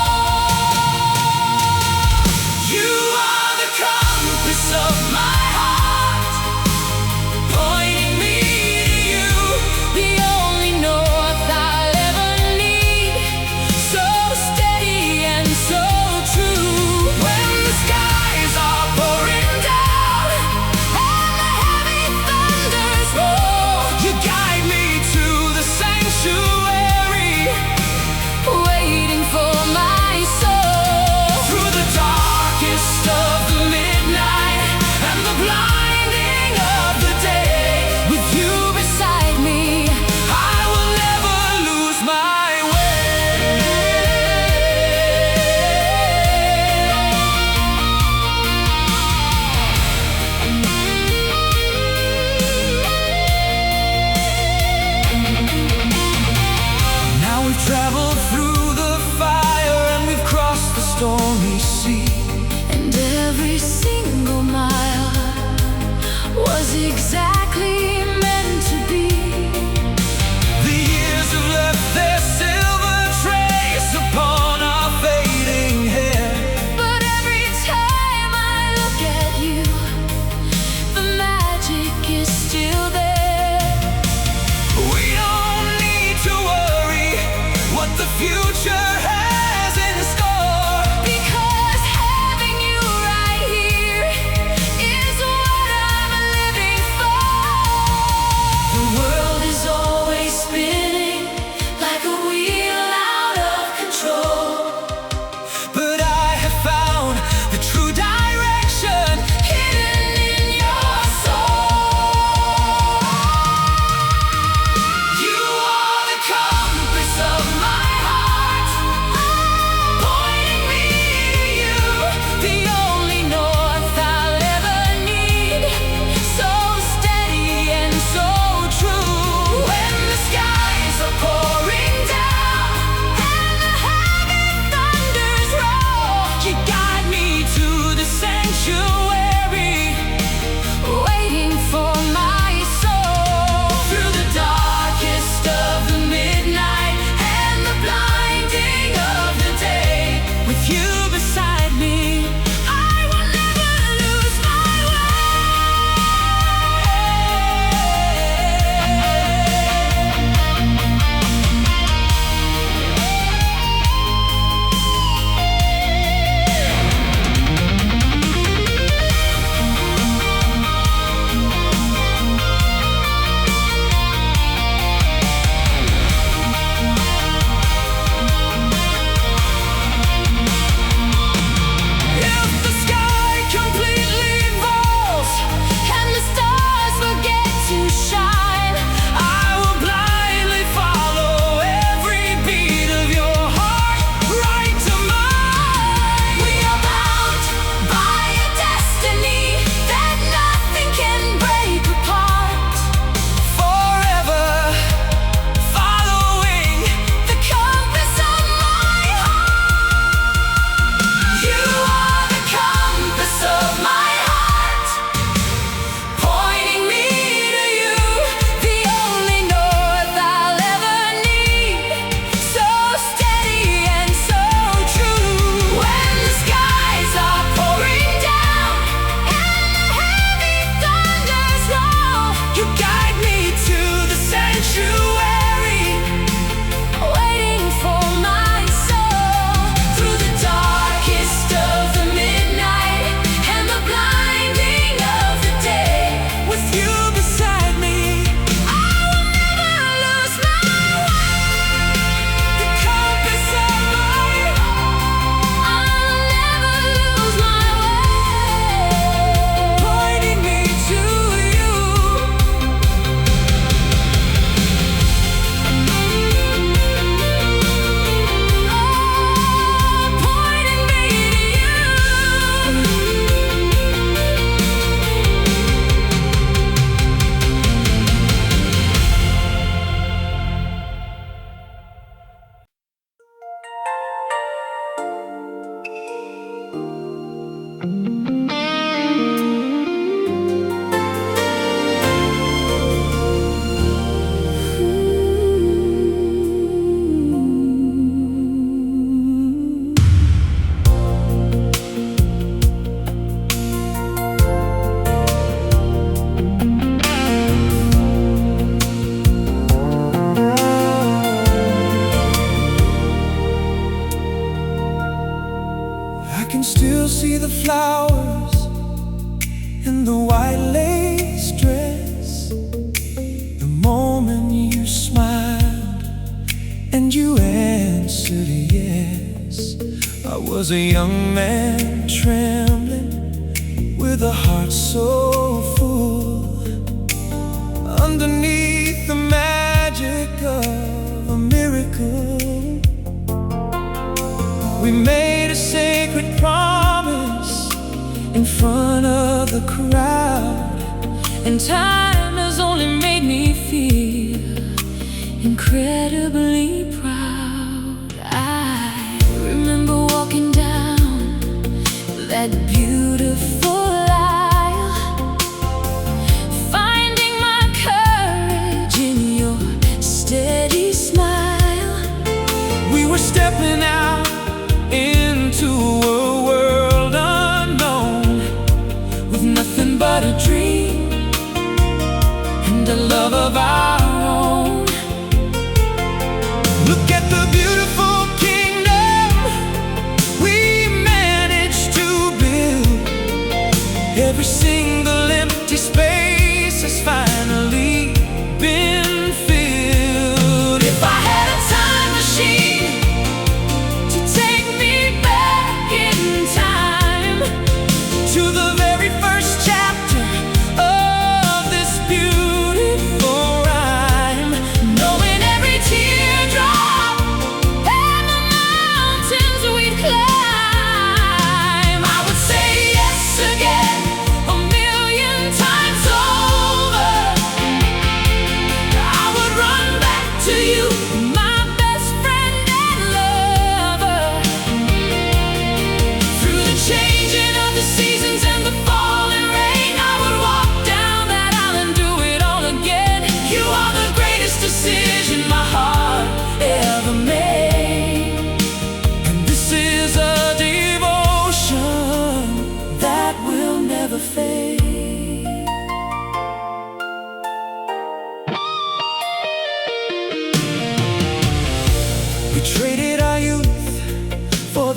the future has in store. Because having you right here is what I'm living for. The world is always spinning Like a wheel out of control, but I have found the true direction hidden in your soul. You are the compass of my heart, Pointing me to you, the only north I'll ever need. so steady and so true. When the skies are pouring down And the heavy thunders roll, you guide me to the sanctuary. waiting for my soul. Through the darkest of the midnight and the blinding of the day, with you beside me, I will never lose my if the sky completely falls, And the stars forget to shine, I will blindly follow every beat of your heart, right to mine. we are bound by a destiny that nothing can break apart. Forever following The compass of my heart. you are the compass of my heart, Pointing me to you, the only north I'll ever need. So steady and so true. when the skies are pouring down And the heavy thunders roll, you guide me to the sanctuary. waiting for my soul. Through the darkest of the midnight and the blinding of the day, with you beside me, I will never lose my way. the compass of my heart, I'll never lose my way. pointing me to you. Pointing me I can still see the flowers in the white lace dress, the moment you smiled and you answered yes. I was a young man trembling with a heart so full, underneath the magic of a miracle. We made a sacred promise in front of the crowd, and time has only made me feel incredibly proud. I remember walking down that beautiful aisle, finding my courage in your steady smile. we were stepping out into a world unknown, with nothing but a dream and a love of our own. Look at the beautiful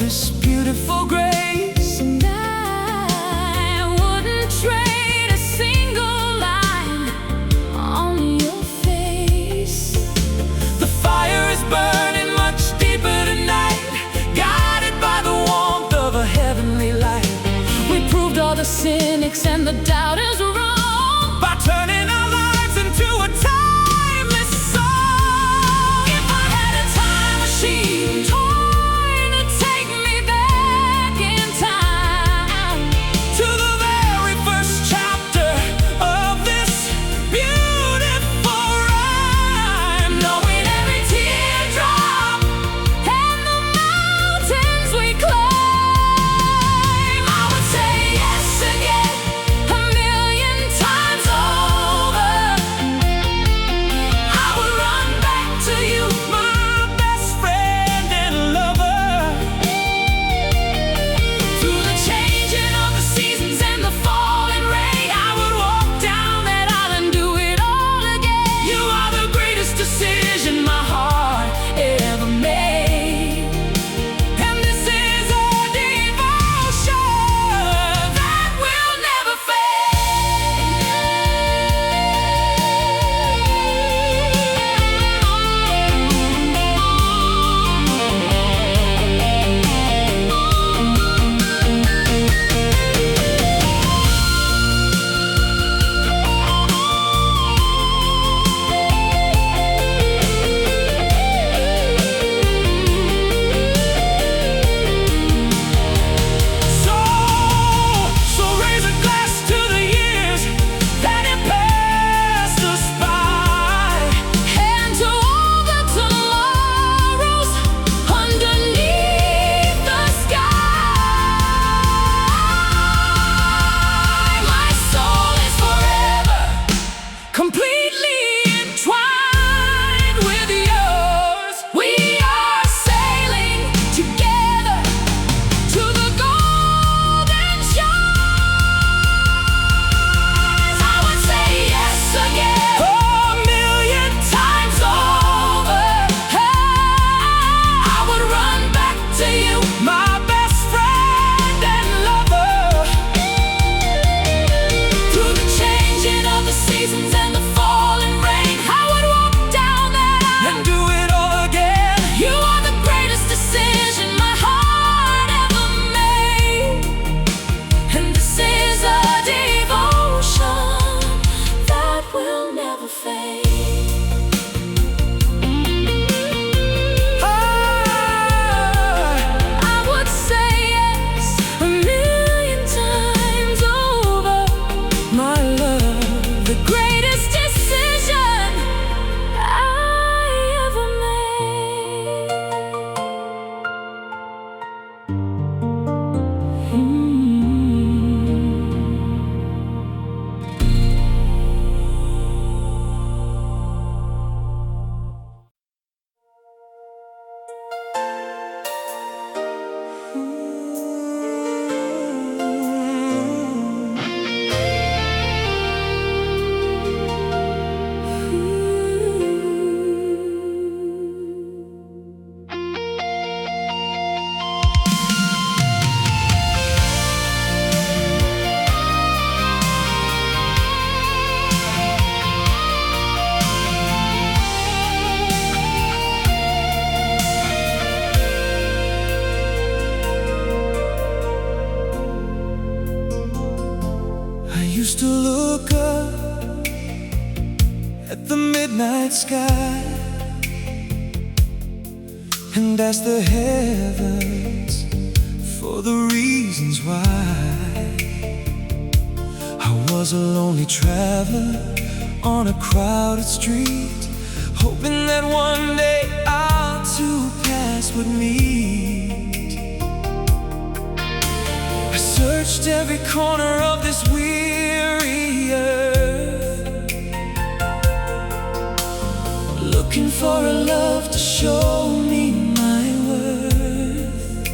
this beautiful grace. And I wouldn't trade a single line on your face. The fire is burning much deeper tonight, guided by the warmth of a heavenly light. We proved all the cynics and the doubters wrong by turning our lives into a timeless song. If I had a time machine trying to take me back in time to the very first chapter of this beautiful rhyme, knowing every teardrop and the mountains we climb, I would say yes again, a million times over. I would run back to you, my best friend and lover. through the changing of the seasons and the falling rain. I would walk down that aisle and do it all again. You are the greatest decision my heart ever made, and this is a devotion That will never So raise a glass to the years that have passed us by, and to all the tomorrows underneath the sky. My soul is forever completely entwined with yours. We are sailing together to the golden shores. I would say yes again, a million times over. I would run back to you, My best friend and lover. through the changing of the seasons and the falling rain. I would walk down that aisle And do it all again. You are the greatest decision my heart ever made, and this is a devotion that will never fade. I would say yes a million times over, My love, the greatest decision I ever I used to look up at the midnight sky and ask the heavens for the reasons why. I was a lonely traveler on a crowded street, hoping that one day our two paths would meet. I searched every corner of this weary earth, looking for a love to show me my worth.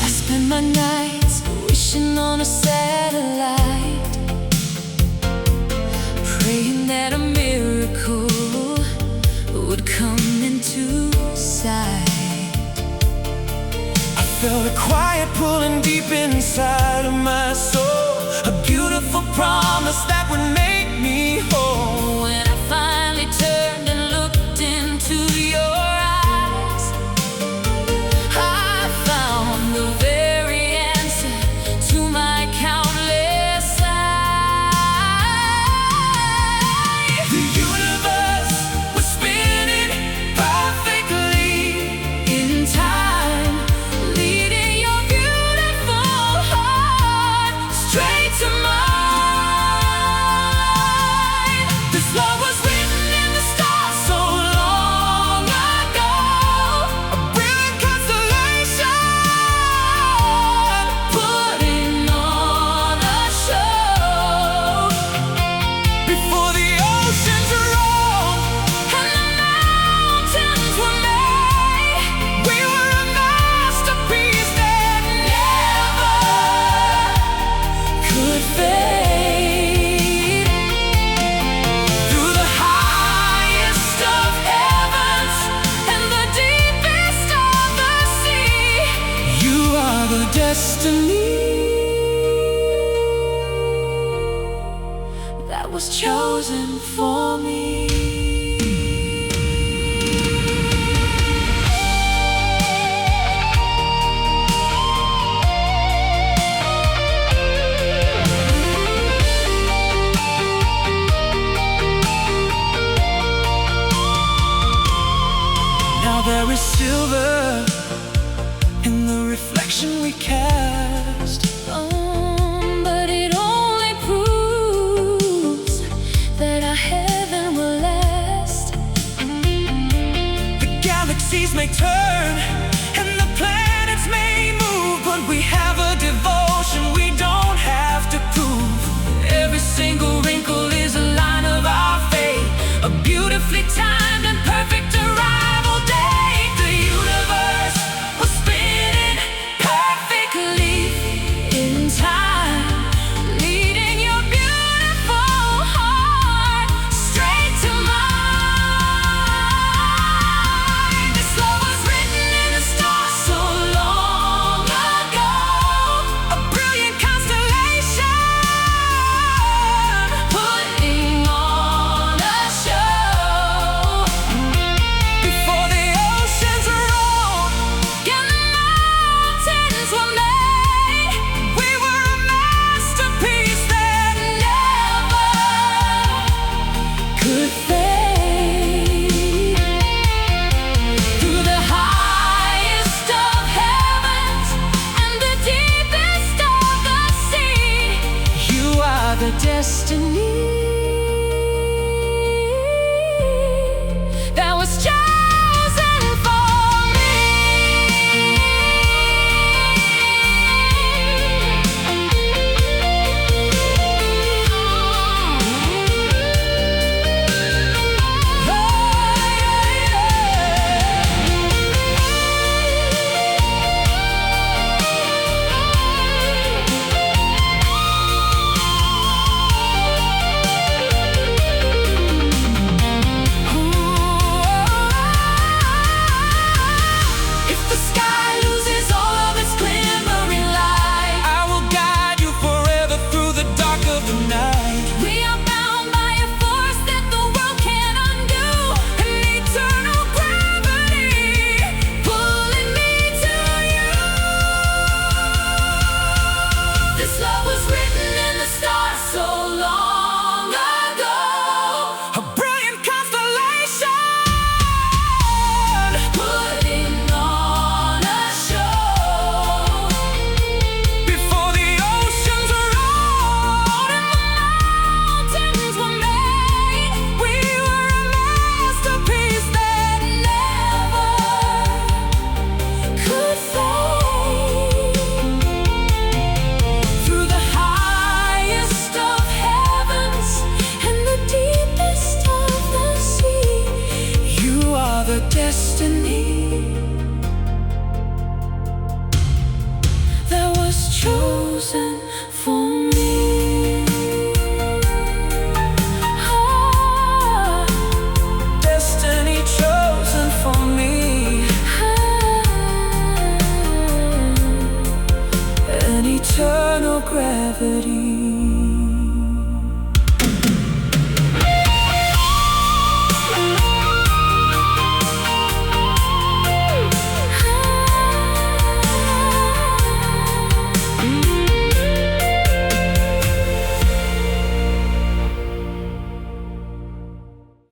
I spend my nights wishing on a satellite, praying that a miracle would come into sight. felt a quiet pulling deep inside of my soul, a beautiful promise that would make me whole. When I finally turned and looked into your eyes, I found the very answer to my countless lies. The universe was spinning perfectly in time, leading your beautiful heart straight to mine. This love was written in the stars so long ago, a brilliant constellation, Putting on a show before the oceans rolled and the mountains were made. we were a masterpiece that never Could fade through the highest of heavens and the deepest of the sea. you are the destiny That was chosen for me. now there is silver in the reflection we cast. But it only proves that our heaven will last. The galaxies may turn and the planets may move, but we have a devotion we don't have to prove. Every single wrinkle is a line of our fate, a beautifully timed and perfect arrival date. The universe was spinning perfectly In time, leading your beautiful heart straight to mine. This love was written in the stars so long ago, a brilliant constellation, Putting on a show before the oceans rolled and the mountains were made. we were a masterpiece that Never could fade through the highest of heavens and the deepest of the sea. you are the Destiny that was chosen for me. If the sky loses all of its glimmering light, I will guide you forever through the dark of the night. We are bound by a force that the world can't undo, an eternal gravity pulling me to you. This love was written in the stars so long ago, A brilliant constellation, putting on a show before the oceans rolled and the mountains were made. we were a masterpiece that Never could fade through the highest of heavens and the deepest of the sea. you are the destiny That was chosen for me. destiny chosen for me. Ah, eternal gravity.